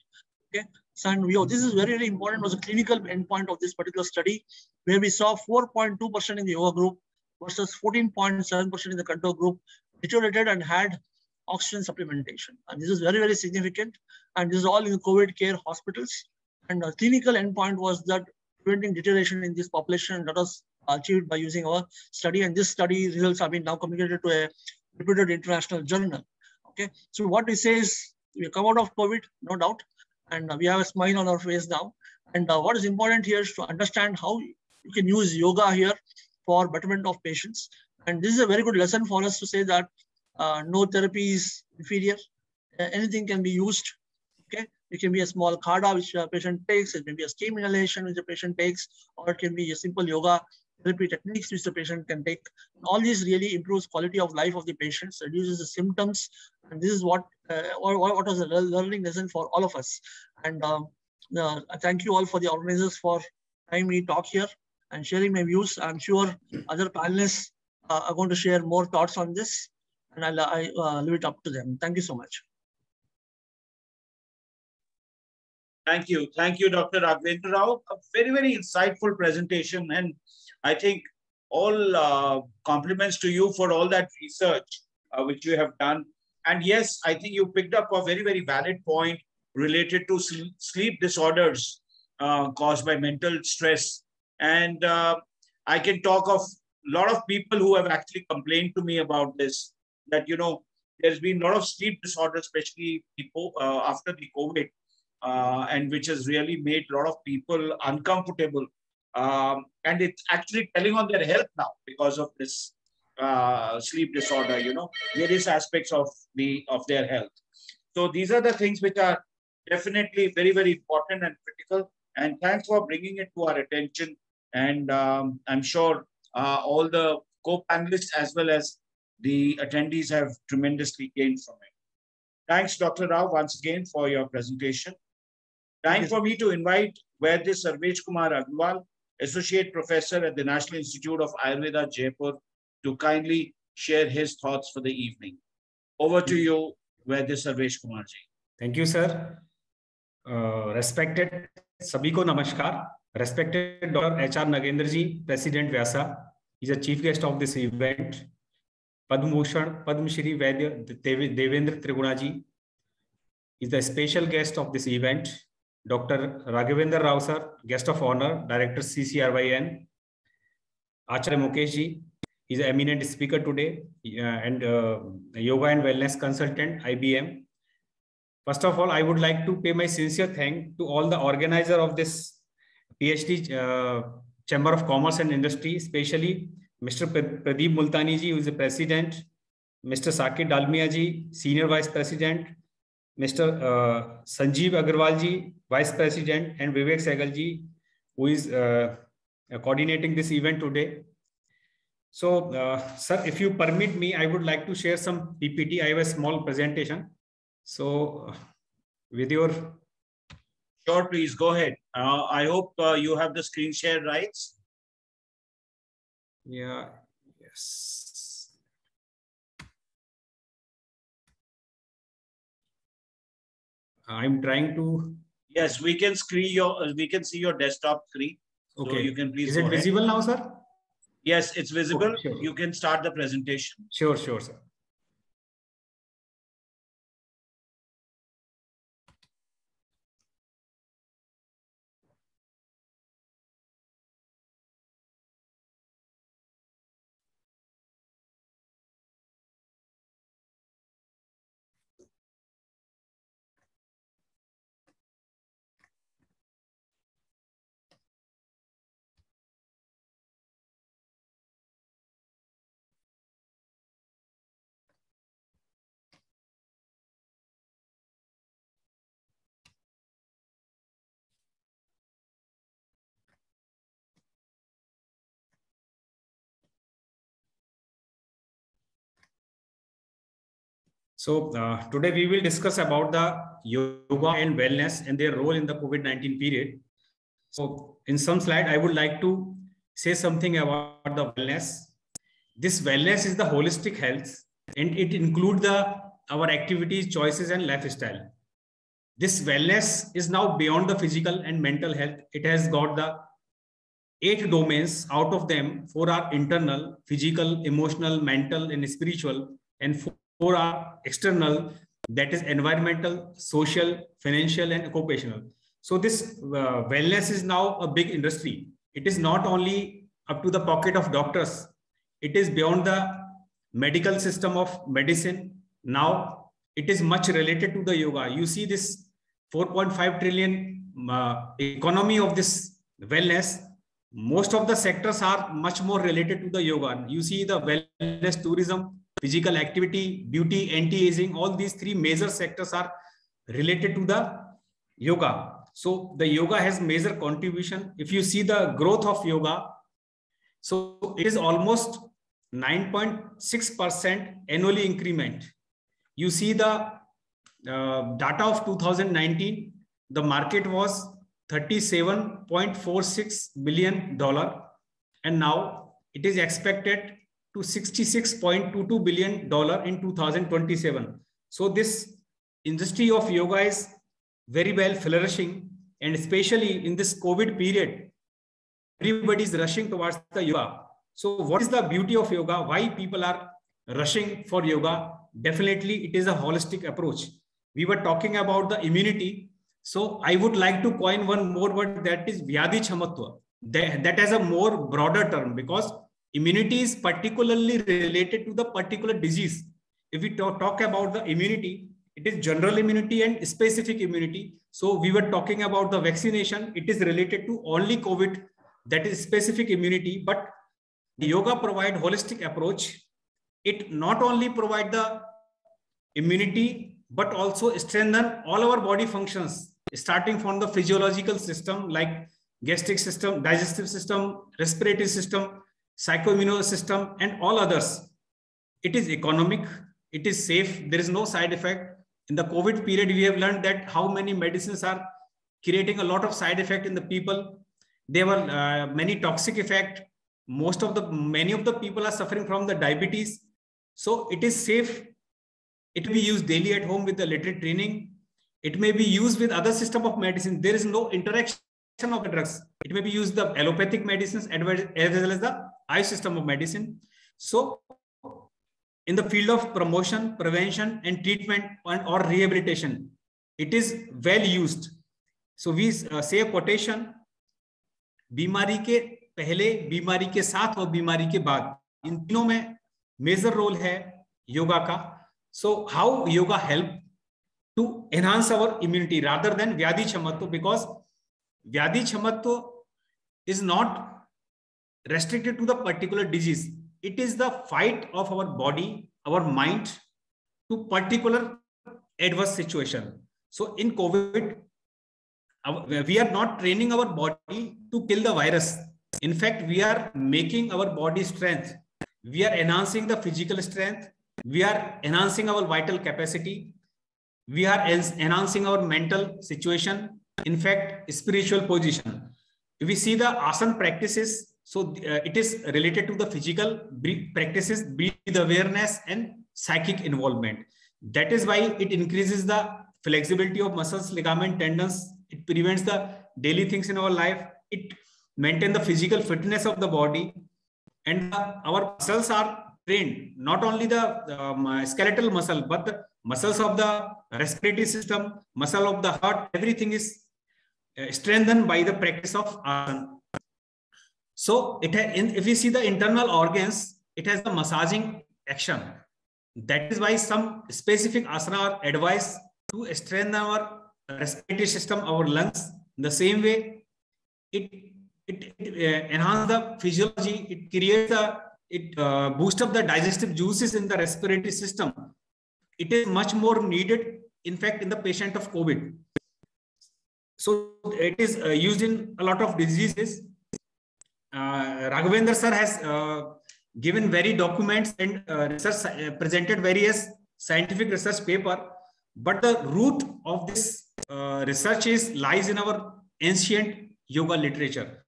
Okay. So this is very, very important, was a clinical endpoint of this particular study, where we saw 4.2% in the yoga group versus 14.7% in the control group, deteriorated and had oxygen supplementation. And this is very, very significant. And this is all in the COVID care hospitals. And the clinical endpoint was that preventing deterioration in this population that was achieved by using our study. And this study results have been now communicated to a reputed international journal. Okay, so what we say is we come out of COVID, no doubt, and we have a smile on our face now. And what is important here is to understand how you can use yoga here for betterment of patients. And this is a very good lesson for us to say that no therapy is inferior. Anything can be used. Okay, it can be a small khada which a patient takes. It may be a steam inhalation which a patient takes, or it can be a simple yoga therapy techniques which the patient can take. All these really improves quality of life of the patients, reduces the symptoms, and this is what was a learning lesson for all of us. And I thank you all for the organizers for having me talk here and sharing my views. I'm sure other panelists are going to share more thoughts on this, and I'll leave it up to them. Thank you so much. Thank you, Dr. Raghavendra Rao. A very, very insightful presentation, and I think all compliments to you for all that research which you have done. And yes, I think you picked up a very, very valid point related to sleep disorders caused by mental stress. And I can talk of a lot of people who have actually complained to me about this, that, you know, there's been a lot of sleep disorders, especially people, after the COVID, and which has really made a lot of people uncomfortable. And it's actually telling on their health now because of this sleep disorder, you know, various aspects of their health. So these are the things which are definitely very, very important and critical. And thanks for bringing it to our attention. And I'm sure all the co-panelists as well as the attendees have tremendously gained from it. Thanks, Dr. Rao, once again for your presentation. Time for me to invite Vaidya Sarvesh Kumar Agarwal, Associate Professor at the National Institute of Ayurveda, Jaipur, to kindly share his thoughts for the evening. Over to you, Vaidya Sarvesh Kumar ji. Thank you, sir. Respected sabhi ko namaskar. Respected Dr. H.R. Nagendra ji, President Vyasa, is a chief guest of this event. Padma Bhushan, Padma Shri Vaidya Devendra Triguna ji is the special guest of this event. Dr. Raghavendra Rao sir, guest of honor, Director CCRYN. Acharya Mukesh ji is an eminent speaker today and yoga and wellness consultant, IBM. First of all, I would like to pay my sincere thanks to all the organizers of this PhD Chamber of Commerce and Industry, especially Mr. Pradeep Multani ji, who is the President, Mr. Sakit Dalmia ji, Senior Vice President, Mr. Sanjeev Agarwal ji, Vice President, and Vivek Sehgal ji, who is coordinating this event today. So, sir, if you permit me, I would like to share some PPT. I have a small presentation. So, with your... Sure, please go ahead. I hope you have the screen share rights. Yeah, yes. I'm trying to... Yes, we can see your desktop screen. Okay. So you can please. Is it visible now, sir? Yes, it's visible. Okay, sure. You can start the presentation. Sure, sir. So today we will discuss about the yoga and wellness and their role in the COVID-19 period. So in some slide, I would like to say something about the wellness. This wellness is the holistic health, and it includes our activities, choices, and lifestyle. This wellness is now beyond the physical and mental health. It has got the 8 domains. Out of them, 4 are internal, physical, emotional, mental, and spiritual. and 4 are external, that is environmental, social, financial, and occupational. So this wellness is now a big industry. It is not only up to the pocket of doctors. It is beyond the medical system of medicine. Now it is much related to the yoga. You see this 4.5 trillion economy of this wellness. Most of the sectors are much more related to the yoga. You see the wellness, tourism, physical activity, beauty, anti-aging, all these 3 major sectors are related to the yoga. So the yoga has major contribution. If you see the growth of yoga, so it is almost 9.6% annually increment. You see the data of 2019, the market was $37.46 billion, and now it is expected to $66.22 billion in 2027. So this industry of yoga is very well flourishing, and especially in this COVID period, everybody is rushing towards the yoga. So what is the beauty of yoga? Why people are rushing for yoga? Definitely, it is a holistic approach. We were talking about the immunity. So I would like to coin one more word, that is Vyadhi Chamatva. That has a more broader term, because immunity is particularly related to the particular disease. If we talk about the immunity, it is general immunity and specific immunity. So we were talking about the vaccination. It is related to only COVID, that is specific immunity. But the yoga provide holistic approach. It not only provide the immunity, but also strengthen all our body functions, starting from the physiological system like gastric system, digestive system, respiratory system, psychoimmunity system, and all others. It is economic, it is safe, there is no side effect. In the COVID period, we have learned that how many medicines are creating a lot of side effect in the people. There were many toxic effect. Many of the people are suffering from the diabetes. So it is safe. It may be used daily at home with the literate training. It may be used with other system of medicine. There is no interaction of the drugs. It may be used the allopathic medicines as well as the eye system of medicine. So in the field of promotion, prevention, and treatment or rehabilitation, it is well used. So we say a quotation, बीमारी के पहले, बीमारी के साथ और बीमारी के बाद, इन तीनों में मेजर रोल है योगा का. So how yoga help to enhance our immunity rather than Vyadhi Chamatva, because Vyadhi Chamatva is not restricted to the particular disease. It is the fight of our body, our mind to particular adverse situation. So in COVID, we are not training our body to kill the virus. In fact, we are making our body strength. We are enhancing the physical strength. We are enhancing our vital capacity. We are enhancing our mental situation. In fact, spiritual position. If we see the asana practices, so it is related to the physical practices, breathe awareness, and psychic involvement. That is why it increases the flexibility of muscles, ligament, tendons. It prevents the daily things in our life. It maintains the physical fitness of the body. And our muscles are trained, not only the skeletal muscle, but the muscles of the respiratory system, muscle of the heart, everything is strengthened by the practice of asana. So if you see the internal organs, it has the massaging action. That is why some specific asana are advised to strengthen our respiratory system, our lungs. In the same way, it enhances the physiology. It creates boosts up the digestive juices in the respiratory system. It is much more needed, in fact, in the patient of COVID. So it is used in a lot of diseases. Raghavendra sir has given very documents and presented various scientific research paper, but the root of this research lies in our ancient yoga literature.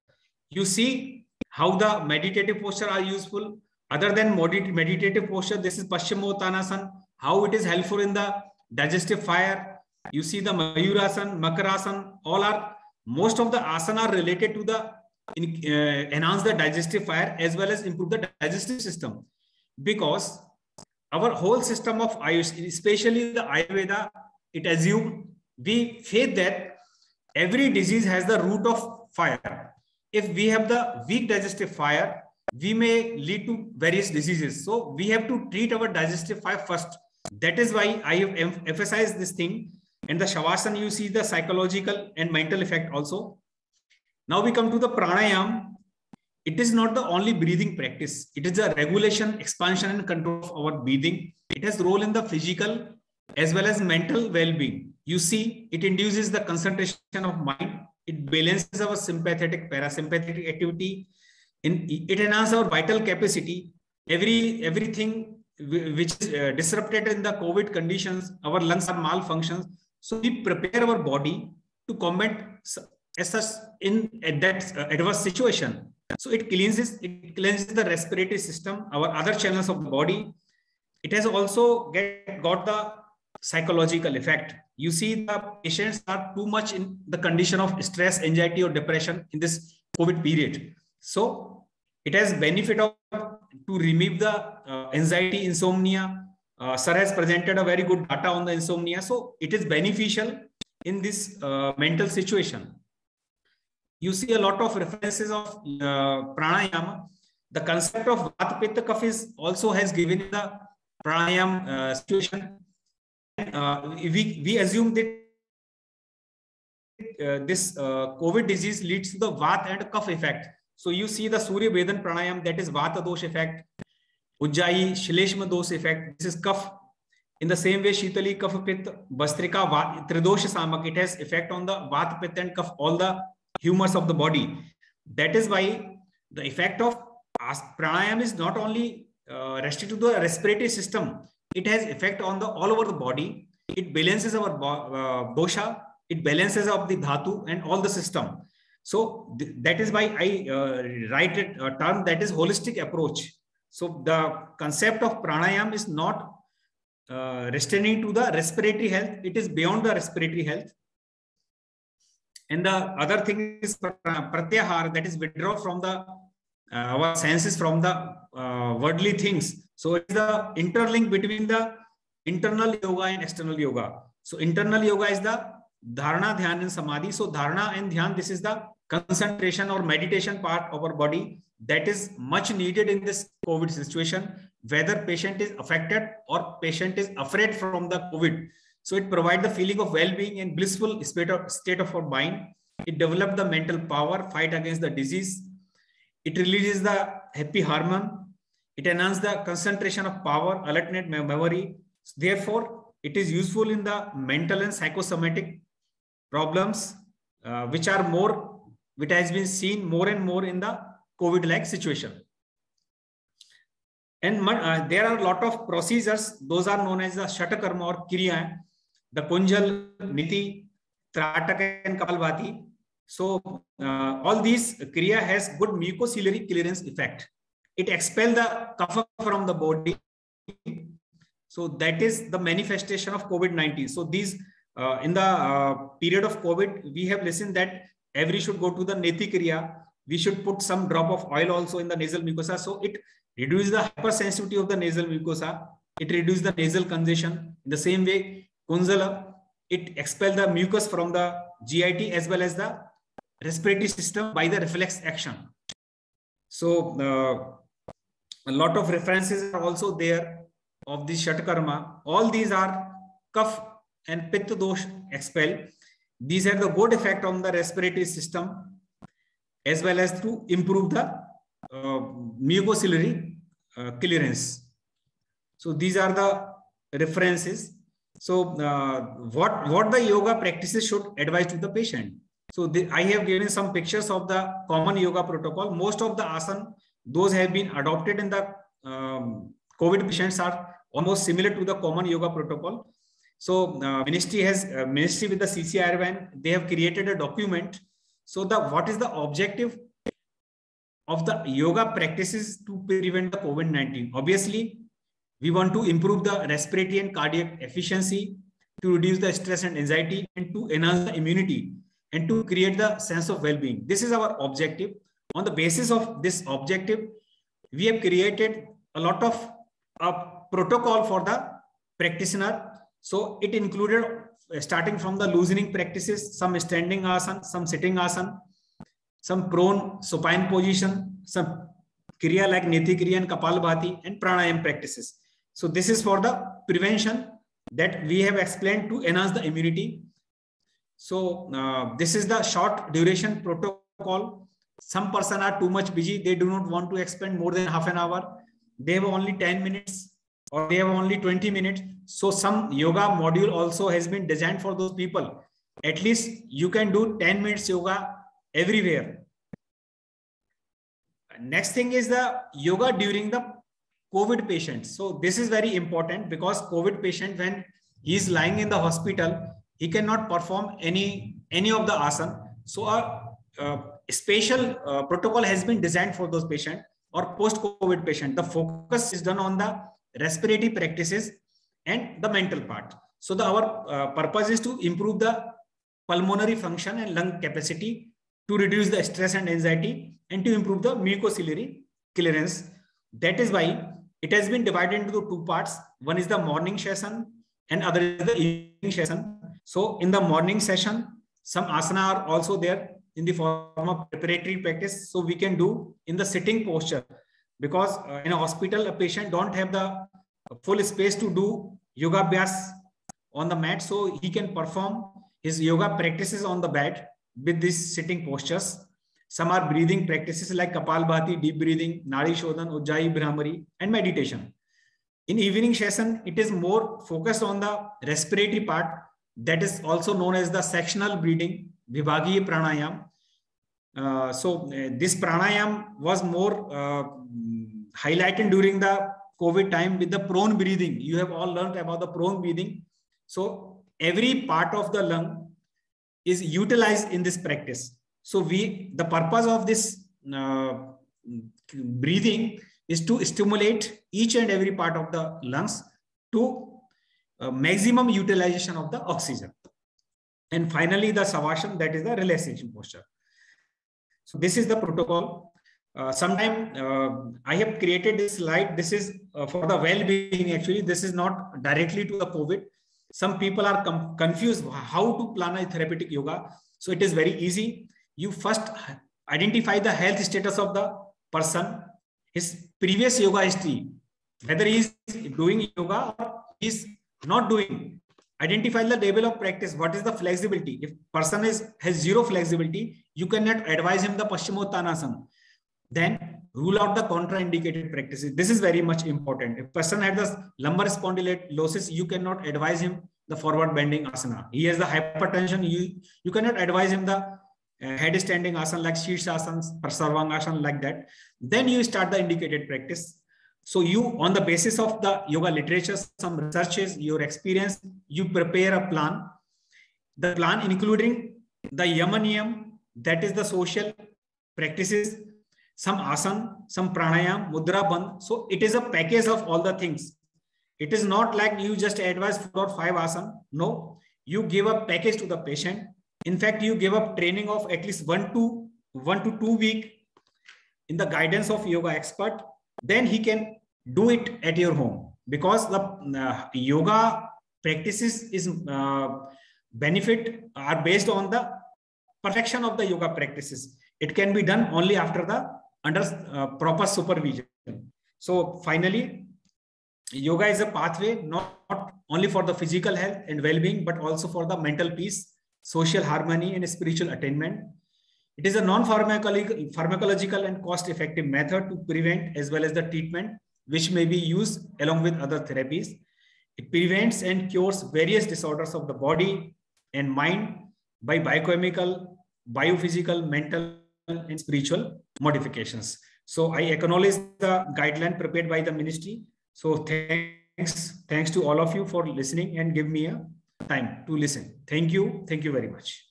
You see how the meditative posture are useful. Other than meditative posture, this is Paschimottanasana, how it is helpful in the digestive fire. You see the Mayurasana, Makarasana, most of the asana are related to the enhance the digestive fire as well as improve the digestive system. Because our whole system of Ayush, especially the Ayurveda, it assumed, we faith that every disease has the root of fire. If we have the weak digestive fire, we may lead to various diseases. So we have to treat our digestive fire first. That is why I have emphasized this thing. In the Shavasana, you see the psychological and mental effect also. Now we come to the pranayam. It is not the only breathing practice. It is a regulation, expansion, and control of our breathing. It has role in the physical as well as mental well-being. You see, it induces the concentration of mind. It balances our sympathetic, parasympathetic activity. It enhances our vital capacity. Everything which is disrupted in the COVID conditions, our lungs are malfunctions. So we prepare our body to combat as such in that adverse situation. So it cleanses the respiratory system, our other channels of the body. It has also got the psychological effect. You see, the patients are too much in the condition of stress, anxiety, or depression in this COVID period. So it has benefit of to remove the anxiety, insomnia. Sir has presented a very good data on the insomnia. So it is beneficial in this mental situation. You see a lot of references of pranayama. The concept of Vata Pitta Kapha is also has given the pranayam situation. We assume that this COVID disease leads to the Vata and Kapha effect. So you see the Surya Vedan pranayam, that is Vata dosh effect. Ujjayi Shleshma dosh effect, this is Kapha. In the same way, Shitali Kapha Pitta, Bastrika Tridosh Samak, it has effect on the Vata Pitta and Kapha, all the humors of the body. That is why the effect of pranayam is not only restricted to the respiratory system. It has effect on the all over the body. It balances our dosha. It balances up the dhatu and all the system. So that is why I write a term that is holistic approach. So the concept of pranayam is not restraining to the respiratory health. It is beyond the respiratory health. And the other thing is pratyahara, that is withdraw from the our senses from the worldly things. So it's the interlink between the internal yoga and external yoga. So internal yoga is the dharana, dhyan, and samadhi. So dharana and dhyan, this is the concentration or meditation part of our body that is much needed in this COVID situation, whether patient is affected or patient is afraid from the COVID. So it provides the feeling of well-being and blissful state of our mind. It develops the mental power, fight against the disease. It releases the happy hormone. It enhances the concentration of power, alertness, memory. Therefore, it is useful in the mental and psychosomatic problems, which has been seen more and more in the COVID-like situation. And there are a lot of procedures. Those are known as the Shatakarma or Kriya, the Kunjal, Niti, Trataka, and Kapalbhati. So all these Kriya has good mucociliary clearance effect. It expels the kapha from the body. So that is the manifestation of COVID-19. So these in the period of COVID, we have listened that every should go to the Neti Kriya. We should put some drop of oil also in the nasal mucosa. So it reduces the hypersensitivity of the nasal mucosa. It reduces the nasal congestion. In the same way, Kunjala, it expels the mucus from the GIT as well as the respiratory system by the reflex action. So a lot of references are also there of the Shatakarma. All these are Kapha and Pitta dosh expel. These have the good effect on the respiratory system as well as to improve the mucociliary clearance. So these are the references. So what the yoga practices should advise to the patient. So I have given some pictures of the common yoga protocol. Most of the asana, those have been adopted in the COVID patients are almost similar to the common yoga protocol. So ministry with the CCIRN, they have created a document. So what is the objective of the yoga practices to prevent the COVID-19? Obviously, we want to improve the respiratory and cardiac efficiency, to reduce the stress and anxiety, and to enhance the immunity, and to create the sense of well-being. This is our objective. On the basis of this objective, we have created a lot of protocol for the practitioner. So it included starting from the loosening practices, some standing asana, some sitting asana, some prone supine position, some kriya like Neti Kriya and Kapalbhati, and pranayam practices. So this is for the prevention that we have explained to enhance the immunity. So this is the short duration protocol. Some person are too much busy. They do not want to expend more than half an hour. They have only 10 minutes or they have only 20 minutes. So some yoga module also has been designed for those people. At least you can do 10 minutes yoga everywhere. Next thing is the yoga during the COVID patients. So this is very important because COVID patient, when he is lying in the hospital, he cannot perform any of the asana. So a special protocol has been designed for those patients or post-COVID patient. The focus is done on the respiratory practices and the mental part. So our purpose is to improve the pulmonary function and lung capacity, to reduce the stress and anxiety, and to improve the mucociliary clearance. That is why it has been divided into two parts. One is the morning session and other is the evening session. So in the morning session, some asana are also there in the form of preparatory practice. So we can do in the sitting posture, because in a hospital, a patient don't have the full space to do yoga abhyas on the mat. So he can perform his yoga practices on the bed with these sitting postures. Some are breathing practices like Kapalbhati, deep breathing, Nadi Shodhan, Ujjayi, Brahmari, and meditation. In evening session, it is more focused on the respiratory part, that is also known as the sectional breathing, Vibhagiya Pranayam. So this pranayam was more highlighted during the COVID time with the prone breathing. You have all learned about the prone breathing. So every part of the lung is utilized in this practice. So the purpose of this breathing is to stimulate each and every part of the lungs to maximum utilization of the oxygen. And finally, the Savasana, that is the relaxation posture. So this is the protocol. Sometime I have created this slide. This is for the well-being. Actually, this is not directly to the COVID. Some people are confused how to plan a therapeutic yoga. So it is very easy. You first identify the health status of the person, his previous yoga history, whether he is doing yoga or he is not doing. Identify the level of practice. What is the flexibility? If person has zero flexibility, you cannot advise him the Paschimottanasana. Then rule out the contraindicated practices. This is very much important. If person has the lumbar spondylosis, you cannot advise him the forward bending asana. He has the hypertension. You cannot advise him the head standing asana like Shirsasana, Sarvangasana, like that. Then you start the indicated practice. So you, on the basis of the yoga literature, some researches, your experience, you prepare a plan. The plan including the Yamaniyam, that is the social practices, some asana, some pranayam, mudra bandh. So it is a package of all the things. It is not like you just advise 4 or 5 asana. No, you give a package to the patient. In fact, you give up training of at least 1 to 2 weeks in the guidance of yoga expert. Then he can do it at your home, because the yoga practices is benefit are based on the perfection of the yoga practices. It can be done only after the under proper supervision. So finally, yoga is a pathway not only for the physical health and well-being, but also for the mental peace, social harmony, and spiritual attainment. It is a non-pharmacological and cost-effective method to prevent as well as the treatment, which may be used along with other therapies. It prevents and cures various disorders of the body and mind by biochemical, biophysical, mental, and spiritual modifications. So I acknowledge the guideline prepared by the ministry. So thanks to all of you for listening and give me a time to listen. Thank you very much.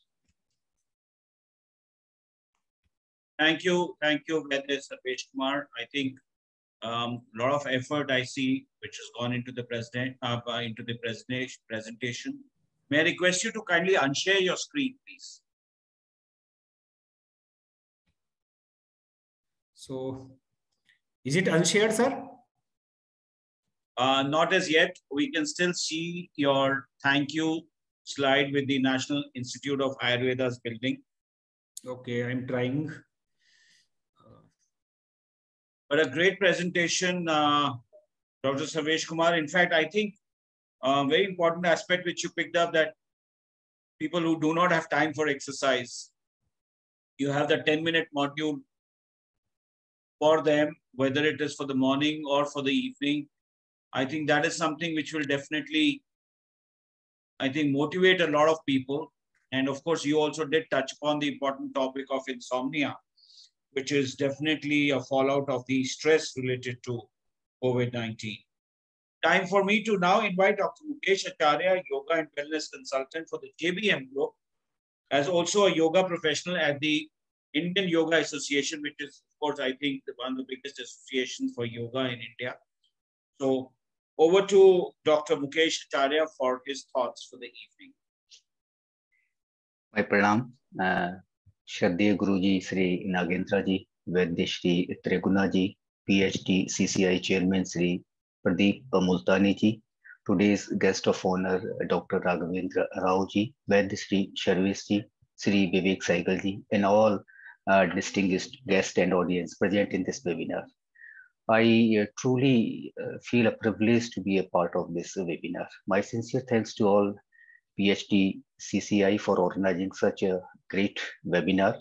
Thank you, Vaidya Sarvesh Kumar. I think a lot of effort I see which has gone into the presentation. May I request you to kindly unshare your screen, please? So, is it unshared, sir? Not as yet. We can still see your thank you slide with the National Institute of Ayurveda's building. Okay, I'm trying. But a great presentation, Dr. Sarvesh Kumar. In fact, I think a very important aspect which you picked up, that people who do not have time for exercise, you have the 10-minute module for them, whether it is for the morning or for the evening. I think that is something which will definitely, I think, motivate a lot of people. And of course, you also did touch upon the important topic of insomnia, which is definitely a fallout of the stress related to COVID-19. Time for me to now invite Dr. Mukesh Acharya, yoga and wellness consultant for the JBM Group, as also a yoga professional at the Indian Yoga Association, which is, of course, I think one of the biggest associations for yoga in India. So over to Dr. Mukesh Acharya for his thoughts for the evening. My pranam, Shraddheya Guruji Sri Nagendra ji, Vaidya Shri Triguna ji, PhD CCI Chairman Sri Pradeep Multani ji, today's guest of honor Dr. Raghavendra Rao ji, Vaidya Shri Sharvesh ji, Sri Vivek Saigal ji, and all distinguished guests and audience present in this webinar. I truly feel a privilege to be a part of this webinar. My sincere thanks to all PhD CCI for organizing such a great webinar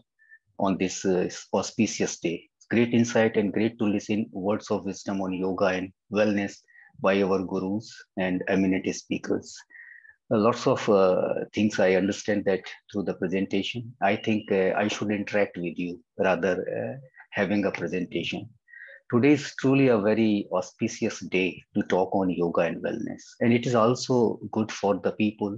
on this auspicious day. Great insight and great to listen words of wisdom on yoga and wellness by our gurus and eminent speakers. Lots of things I understand that through the presentation. I think I should interact with you rather having a presentation. Today is truly a very auspicious day to talk on yoga and wellness. And it is also good for the people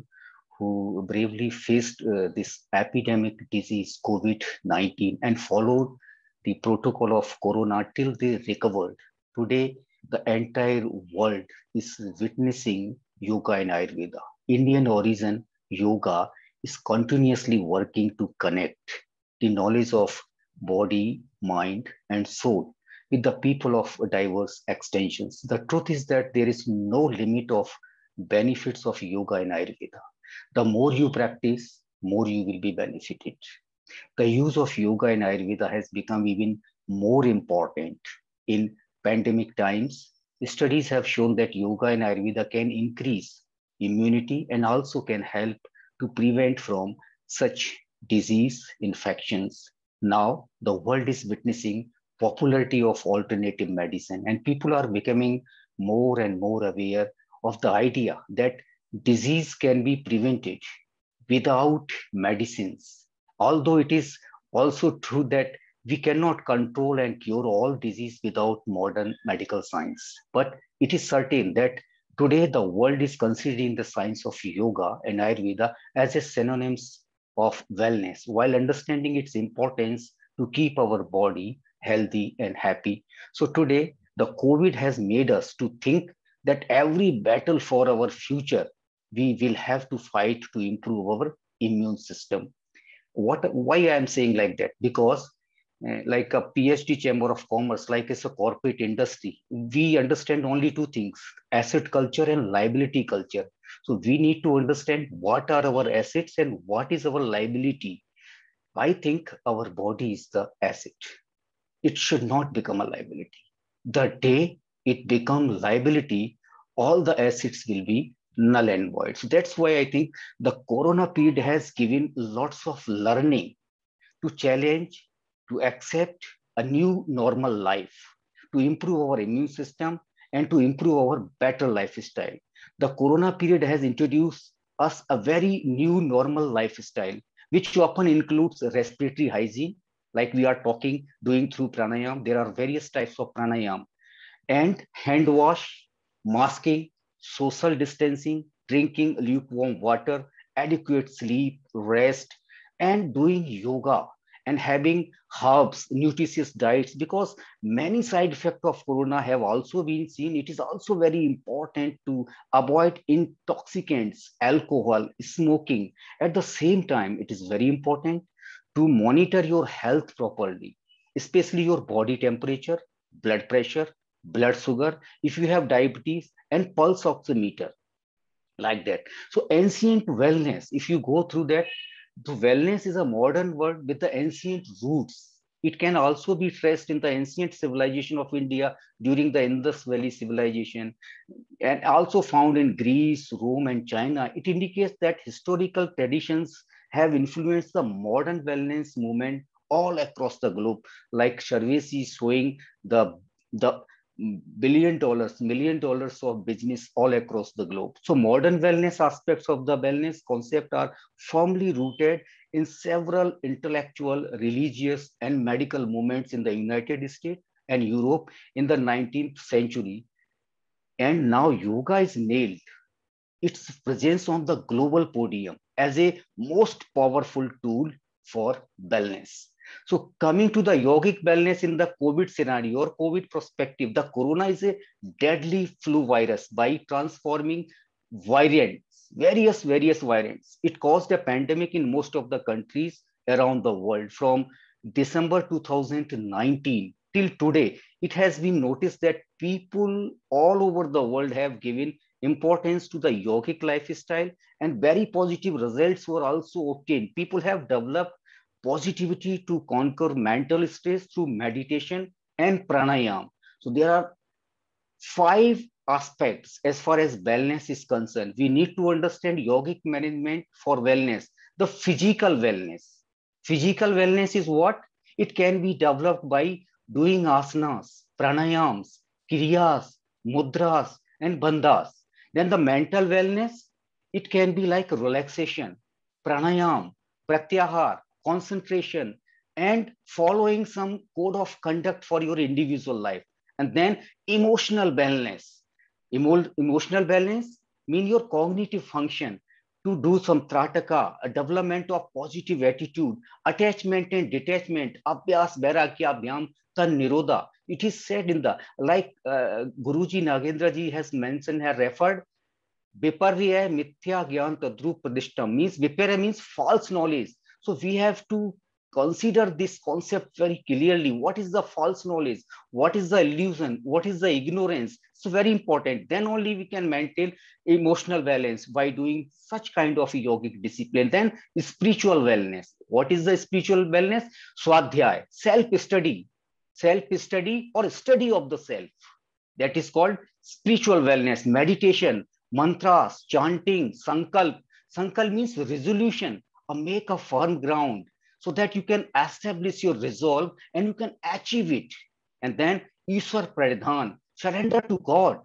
who bravely faced this epidemic disease, COVID-19, and followed the protocol of Corona till they recovered. Today, the entire world is witnessing yoga and Ayurveda. Indian origin yoga is continuously working to connect the knowledge of body, mind, and soul with the people of diverse extensions. The truth is that there is no limit of benefits of yoga and Ayurveda. The more you practice, more you will be benefited. The use of yoga and Ayurveda has become even more important in pandemic times. Studies have shown that yoga and Ayurveda can increase immunity and also can help to prevent from such disease infections. Now, the world is witnessing popularity of alternative medicine, and people are becoming more and more aware of the idea that disease can be prevented without medicines. Although it is also true that we cannot control and cure all disease without modern medical science. But it is certain that today the world is considering the science of yoga and Ayurveda as a synonyms of wellness, while understanding its importance to keep our body healthy and happy. So today, the COVID has made us to think that every battle for our future, we will have to fight to improve our immune system. Why I am saying like that? Because like a PhD Chamber of Commerce, like it's a corporate industry, we understand only two things: asset culture and liability culture. So we need to understand what are our assets and what is our liability. I think our body is the asset. It should not become a liability. The day it becomes liability, all the assets will be null and void. So that's why I think the Corona period has given lots of learning to challenge, to accept a new normal life, to improve our immune system and to improve our better lifestyle. The Corona period has introduced us a very new normal lifestyle, which often includes respiratory hygiene, like we are talking, doing through pranayam. There are various types of pranayam, and hand wash, masking, social distancing, drinking lukewarm water, adequate sleep, rest, and doing yoga and having herbs, nutritious diets, because many side effects of corona have also been seen. It is also very important to avoid intoxicants, alcohol, smoking. At the same time, it is very important to monitor your health properly, especially your body temperature, blood pressure, blood sugar, if you have diabetes, and pulse oximeter, like that. So ancient wellness, if you go through that, the wellness is a modern word with the ancient roots. It can also be traced in the ancient civilization of India during the Indus Valley civilization, and also found in Greece, Rome, and China. It indicates that historical traditions have influenced the modern wellness movement all across the globe, like Sharvesi is showing the million dollars of business all across the globe. So modern wellness aspects of the wellness concept are firmly rooted in several intellectual, religious, and medical movements in the United States and Europe in the 19th century. And now yoga is nailed its presence on the global podium as a most powerful tool for wellness. So coming to the yogic wellness in the COVID scenario or COVID perspective, the corona is a deadly flu virus by transforming variants, various variants. It caused a pandemic in most of the countries around the world from December 2019 till today. It has been noticed that people all over the world have given importance to the yogic lifestyle, and very positive results were also obtained. People have developed positivity to conquer mental stress through meditation and pranayama. So there are 5 aspects as far as wellness is concerned. We need to understand yogic management for wellness. The physical wellness. Physical wellness is what? It can be developed by doing asanas, pranayams, kriyas, mudras, and bandhas. Then the mental wellness, it can be like relaxation, pranayam, pratyahar, concentration, and following some code of conduct for your individual life. And then emotional wellness. Emotional wellness means your cognitive function to do some trataka, a development of positive attitude, attachment and detachment, abhyas, vairagya, bhyam, tan nirodha. It is said in the, like Guruji Nagendra ji has mentioned, has referred, viparya mithya gyan tadrup pradishtam, means viparya means false knowledge. So we have to consider this concept very clearly. What is the false knowledge? What is the illusion? What is the ignorance? It's very important. Then only we can maintain emotional balance by doing such kind of yogic discipline. Then spiritual wellness. What is the spiritual wellness? Swadhyay, self-study or study of the self. That is called spiritual wellness. Meditation, mantras, chanting, sankalp. Sankalp means resolution, or make a firm ground so that you can establish your resolve and you can achieve it. And then Ishwar Pradhan, surrender to God,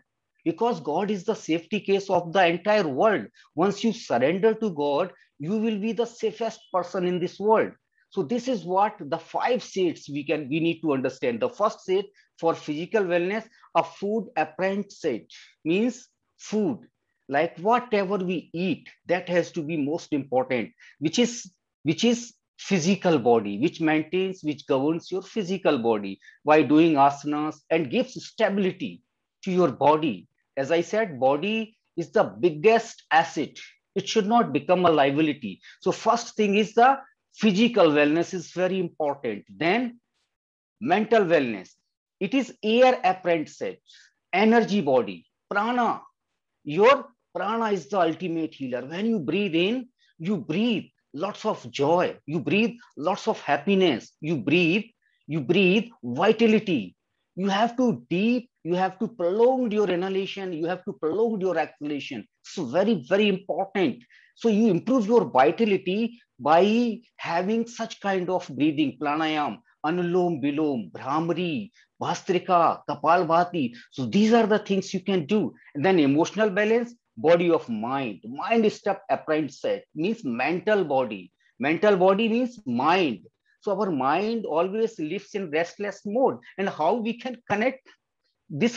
because God is the safety case of the entire world. Once you surrender to God, you will be the safest person in this world. So this is what the 5 states we need to understand. The first state for physical wellness, a food apparent state, means food, like whatever we eat, that has to be most important, which is physical body, which governs your physical body by doing asanas and gives stability to your body. As I said, body is the biggest asset. It should not become a liability. So first thing is the physical wellness is very important. Then mental wellness. It is air apparent set, energy body, prana. Your prana is the ultimate healer. When you breathe in, you breathe lots of joy, you breathe lots of happiness, you breathe vitality. You have to prolong your inhalation, you have to prolong your exhalation. So very, very important. So you improve your vitality by having such kind of breathing, pranayam, anulom vilom, bhramari, bhastrika, kapalbhati. So these are the things you can do. And then emotional balance, body of mind. Mind is step apparent set, means mental body. Mental body means mind. So our mind always lives in restless mode. And how we can connect this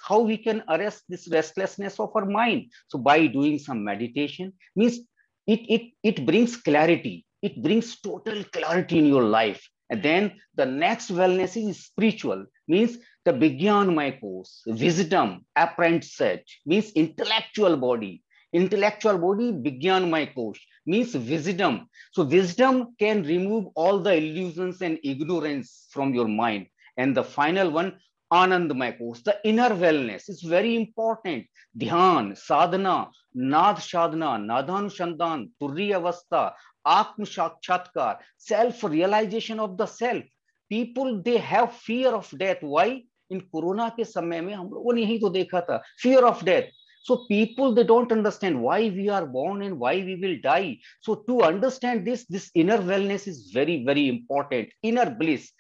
how we can arrest this restlessness of our mind? So by doing some meditation, means it brings clarity. It brings total clarity in your life. And then the next wellness is spiritual, means the Vigyanmaya course, wisdom, apparent set, means intellectual body. Intellectual body, Vigyanmaya course, means wisdom. So wisdom can remove all the illusions and ignorance from your mind. And the final one, Anandmay course, the inner wellness is very important. Dhyan, sadhana, nad sadhana, nadhanushandan, turri avastha, atma sakshatkar, self realization of the self. People, they have fear of death. Why? In corona के समय में हम लोगों ने यही तो देखा था, fear of death. So people, they don't understand why we are born and why we will die. So to understand this inner wellness is very, very important. Inner bliss,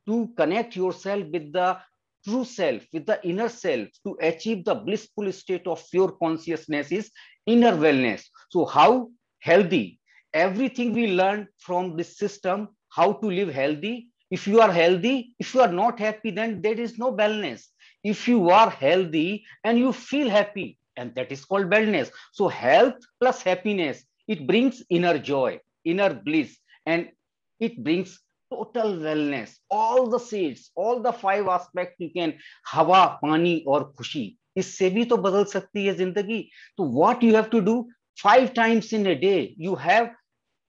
to connect yourself with the true self, with the inner self, to achieve the blissful state of pure consciousness is inner wellness. So how? Healthy. Everything we learn from this system, how to live healthy. If you are healthy, if you are not happy, then there is no wellness. If you are healthy and you feel happy, and that is called wellness. So health plus happiness, it brings inner joy, inner bliss, and it brings total wellness. All the seeds, all the 5 aspects you can, हवा, पानी और खुशी, इससे भी तो बदल सकती है जिंदगी. तो what you have to do? 5 times in a day, you have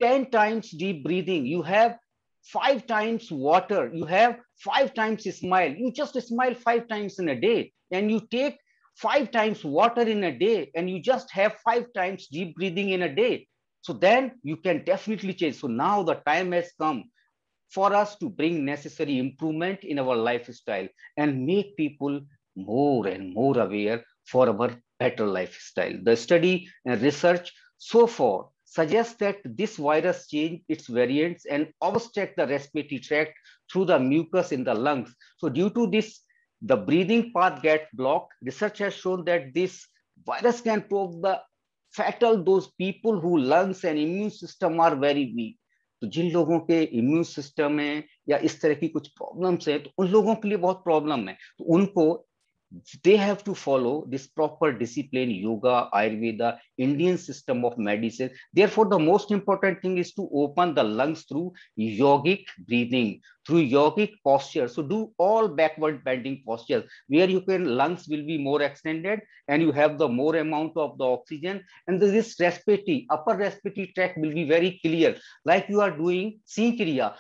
10 times deep breathing, you have 5 times water, you have 5 times smile. You just smile 5 times in a day, and you take 5 times water in a day, and you just have 5 times deep breathing in a day. So then you can definitely change. So now the time has come for us to bring necessary improvement in our lifestyle and make people more and more aware for our better lifestyle. The study and research so far suggests that this virus change its variants and obstruct the respiratory tract through the mucus in the lungs. So due to this, the breathing path gets blocked. Research has shown that this virus can prove the fatal those people who lungs and immune system are very weak. तो जिन लोगों के immune system में या इस तरह की कुछ problems है, तो उन लोगों के लिए बहुत प्रॉब्लम है. तो उनको they have to follow this proper discipline, yoga, Ayurveda, Indian system of medicine. Therefore, the most important thing is to open the lungs through yogic breathing, through yogic posture. So do all backward bending postures where you can, lungs will be more extended and you have the more amount of the oxygen, and this respiratory, upper respiratory tract will be very clear, like you are doing Sinkriya.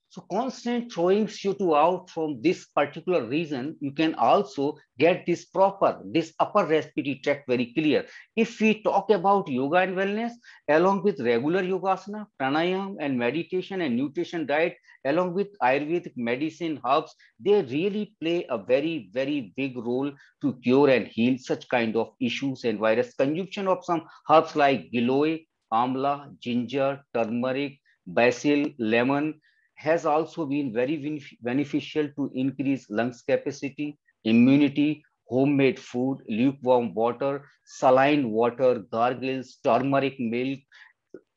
So constant throwing CO2 out from this particular reason, you can also get this proper, this upper respiratory tract very clear. If we talk about yoga and wellness, along with regular yogasana, pranayam and meditation and nutrition diet, along with Ayurvedic medicine, herbs, they really play a very, very big role to cure and heal such kind of issues and virus. Consumption of some herbs like giloy, amla, ginger, turmeric, basil, lemon, has also been very beneficial to increase lungs capacity, immunity. Homemade food, lukewarm water, saline water, gargles, turmeric milk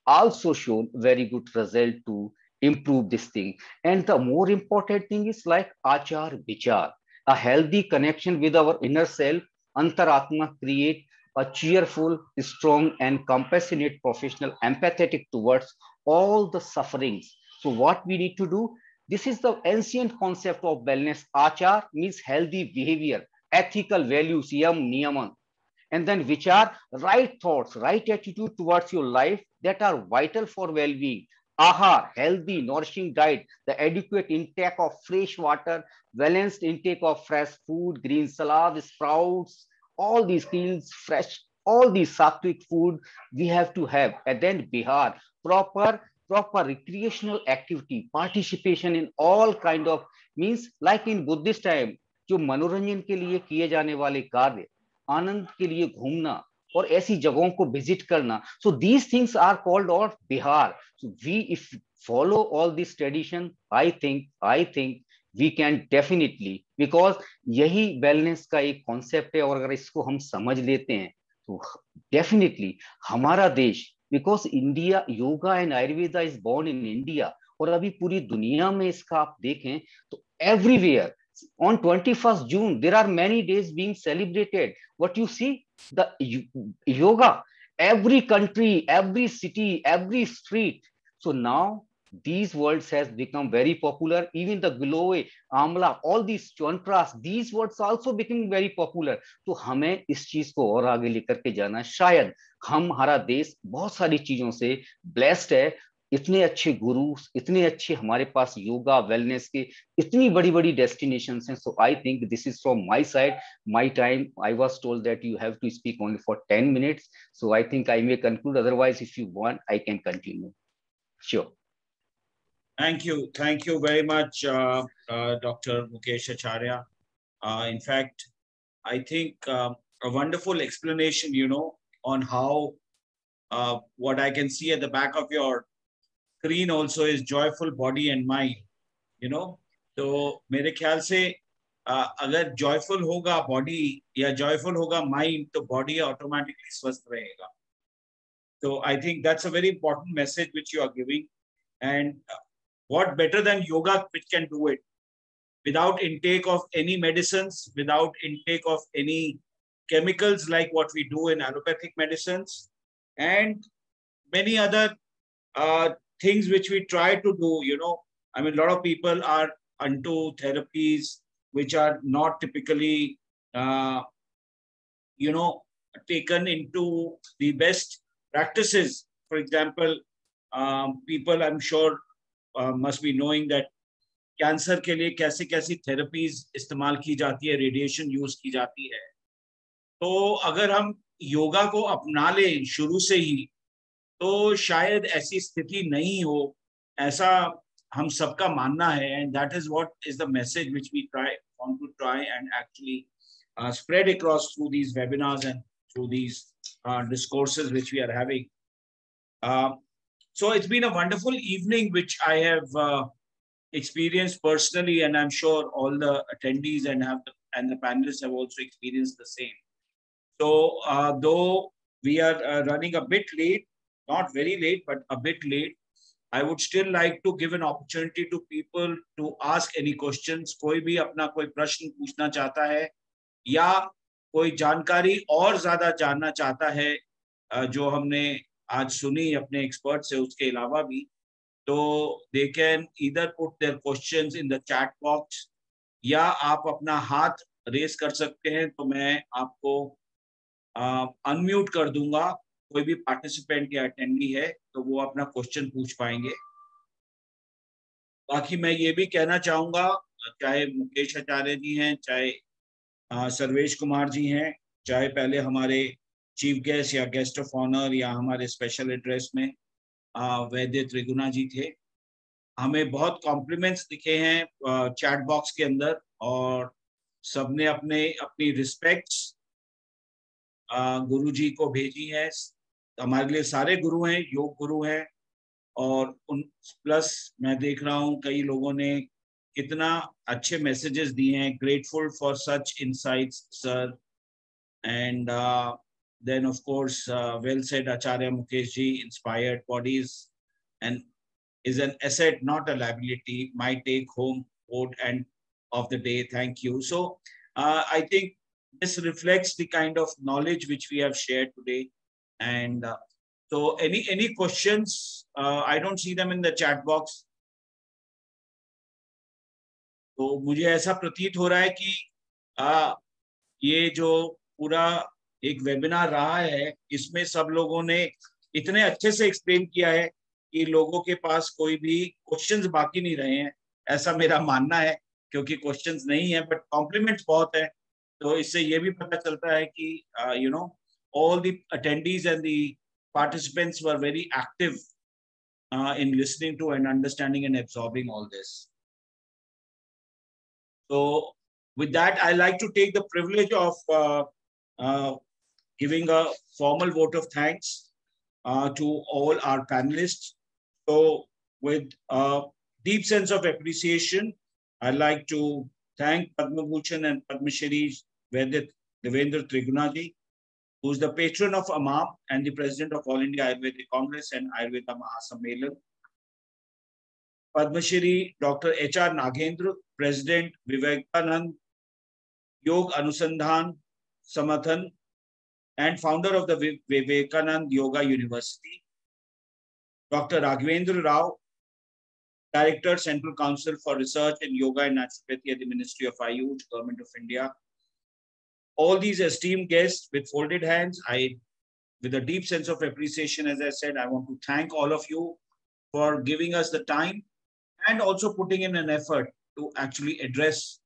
also shown very good result to improve this thing. And the more important thing is like achar vichar, a healthy connection with our inner self. Antaratma create a cheerful, strong and compassionate professional, empathetic towards all the sufferings. So what we need to do, this is the ancient concept of wellness. Achar means healthy behavior, ethical values, yam, niyaman. And then which are right thoughts, right attitude towards your life that are vital for well-being. Ahar, healthy, nourishing diet, the adequate intake of fresh water, balanced intake of fresh food, green salad, sprouts, all these greens, fresh, all these sattvic food we have to have. And then bihar, proper recreational activity, participation in all kind of, means like in Buddhist time, जो मनोरंजन के लिए किए जाने वाले कार्य, आनंद के लिए घूमना और ऐसी जगहों को विजिट करना. So these things are called or bihar. So we, if follow all this tradition, I think we can definitely, because यही wellness का एक concept है, और अगर इसको हम समझ लेते हैं तो definitely हमारा देश, because India, yoga and Ayurveda is born in India, और अभी पूरी दुनिया में इसका आप देखें तो everywhere on 21st June there are many days being celebrated. What you see, the yoga, every country, every city, every street. So now these words has become very popular. Even the giloy, amla, all these chantras, these words also becoming very popular. तो हमें इस चीज को और आगे लेकर के जाना. शायद हमारा देश बहुत सारी चीजों से blessed है, इतने अच्छे गुरु, इतने अच्छे हमारे पास योगा वेलनेस के इतनी बड़ी बड़ी डेस्टिनेशंस हैं. So I think this is from my side. My time, I was told that you have to speak only for 10 minutes. So I think I may conclude, otherwise if you want I can continue. Sure. Thank you very much, Dr. Mukesh Acharya. In fact, I think a wonderful explanation, on how what I can see at the back of your screen also is joyful body and mind. तो मेरे ख्याल से अगर joyful होगा body या joyful होगा mind, तो body automatically स्वस्थ रहेगा. So I think that's a very important message which you are giving. And what better than yoga which can do it without intake of any medicines, without intake of any chemicals like what we do in allopathic medicines, and many other things which we try to do. I mean, a lot of people are onto therapies which are not typically, taken into the best practices. For example, people, I'm sure, must be knowing that cancer के लिए कैसी कैसी therapies इस्तेमाल की जाती है, radiation use की जाती है. तो अगर हम योगा को अपना लें शुरू से ही, तो शायद ऐसी स्थिति नहीं हो, ऐसा हम सबका मानना है. And that is what is the message which we want to try and actually spread across through these webinars and through these discourses which we are having. So it's been a wonderful evening which I have experienced personally, and I'm sure all the attendees and the panelists have also experienced the same. So though we are running a bit late, not very late, but a bit late, I would still like to give an opportunity to people to ask any questions. कोई भी अपना कोई प्रश्न पूछना चाहता है या कोई जानकारी और ज्यादा जानना चाहता है जो हमने आज सुनी अपने एक्सपर्ट से, उसके अलावा भी, तो they can either put their questions in the chat box या आप अपना हाथ रेस कर सकते हैं. तो मैं आपको अनम्यूट कर दूंगा. कोई भी पार्टिसिपेंट या अटेंडी है तो वो अपना क्वेश्चन पूछ पाएंगे. बाकी मैं ये भी कहना चाहूंगा, चाहे मुकेश आचार्य जी हैं, चाहे सर्वेश कुमार जी हैं, चाहे पहले हमारे चीफ गेस्ट या गेस्ट ऑफ ऑनर या हमारे स्पेशल एड्रेस में वैद्य त्रिगुणा जी थे, हमें बहुत कॉम्प्लीमेंट्स दिखे हैं चैट बॉक्स के अंदर, और सबने अपनी रिस्पेक्ट्स गुरु जी को भेजी है. हमारे लिए सारे गुरु हैं, योग गुरु हैं, और उन प्लस मैं देख रहा हूँ कई लोगों ने कितना अच्छे मैसेजेस दिए हैं. Grateful for such insights sir. And then of course well said Acharya Mukesh ji, inspired bodies and is an asset, not a liability. My take home quote and of the day. Thank you. So I think this reflects the kind of knowledge which we have shared today. And so any questions? I don't see them in the chat box. तो मुझे ऐसा प्रतीत हो रहा है कि ये जो पूरा एक वेबिनार रहा है, इसमें सब लोगों ने इतने अच्छे से एक्सप्लेन किया है कि लोगों के पास कोई भी क्वेश्चंस बाकी नहीं रहे हैं, ऐसा मेरा मानना है. क्योंकि क्वेश्चंस नहीं है बट कॉम्प्लीमेंट्स बहुत है. तो इससे ये भी पता चलता है कि all the attendees and the participants were very active in listening to and understanding and absorbing all this. So with that, I like to take the privilege of giving a formal vote of thanks to all our panelists. So with a deep sense of appreciation, I'd like to thank Padma Bhushan and Padma Shri Vaidya Devendra Triguna ji, who is the patron of AMAM and the president of All India Ayurvedic Congress and Ayurveda Mahasammelan. Padma Shri Dr. H.R. Nagendra, President Vivekanand Yog Anusandhan Samathan and founder of the Vivekanand Yoga University. Dr. Raghavendra Rao, Director, Central Council for Research in Yoga and Naturopathy at the Ministry of Ayush, Government of India. All these esteemed guests, with folded hands, with a deep sense of appreciation, as I said, I want to thank all of you for giving us the time and also putting in an effort to actually address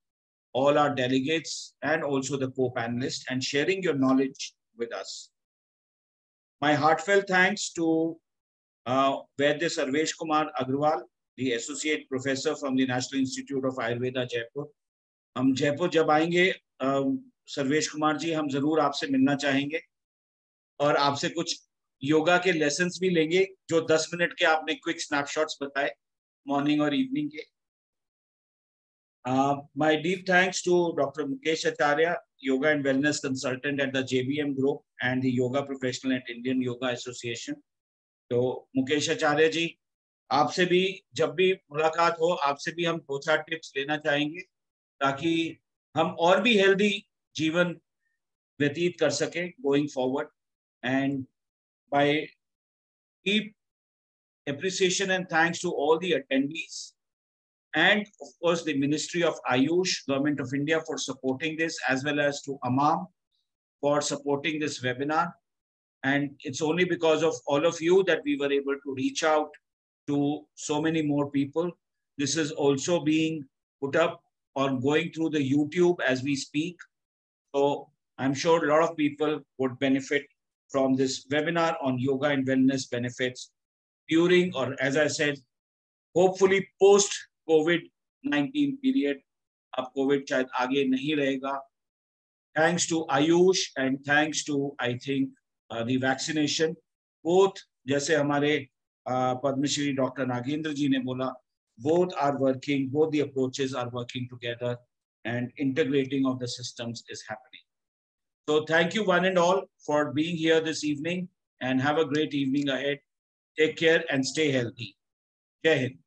all our delegates and also the co-panelists and sharing your knowledge with us. My heartfelt thanks to Vaidya Sarvesh Kumar Agrawal, the Associate Professor from the National Institute of Ayurveda, Jaipur. हम जयपुर जब आएंगे सर्वेश कुमार जी, हम जरूर आपसे मिलना चाहेंगे और आपसे कुछ योगा के लेसन्स भी लेंगे, जो 10 मिनट के आपने क्विक स्नैपशॉट्स बताए मॉर्निंग और इवनिंग के. My deep thanks to Dr. Mukesh Acharya, Yoga and Wellness Consultant at the JBM Group and the Yoga Professional at Indian Yoga Association. तो मुकेश आचार्य जी, आपसे भी जब भी मुलाकात हो, आपसे भी हम 2-4 टिप्स लेना चाहेंगे ताकि हम और भी हेल्दी जीवन व्यतीत कर सके going forward. And by deep appreciation and thanks to all the attendees and of course the Ministry of Ayush, Government of India for supporting this, as well as to AMAM for supporting this webinar. And it's only because of all of you that we were able to reach out to so many more people. This is also being put up or going through the YouTube as we speak. So I'm sure a lot of people would benefit from this webinar on yoga and wellness benefits during, or as I said, hopefully post COVID-19 period. Ab COVID shayad aage nahi rahega. Thanks to Ayush and thanks to, I think, the vaccination, both जैसे हमारे Padmashri doctor Nagendra जी ने बोला, both are working, both the approaches are working together and integrating of the systems is happening. So thank you one and all for being here this evening and have a great evening ahead. Take care and stay healthy. Jai Hind.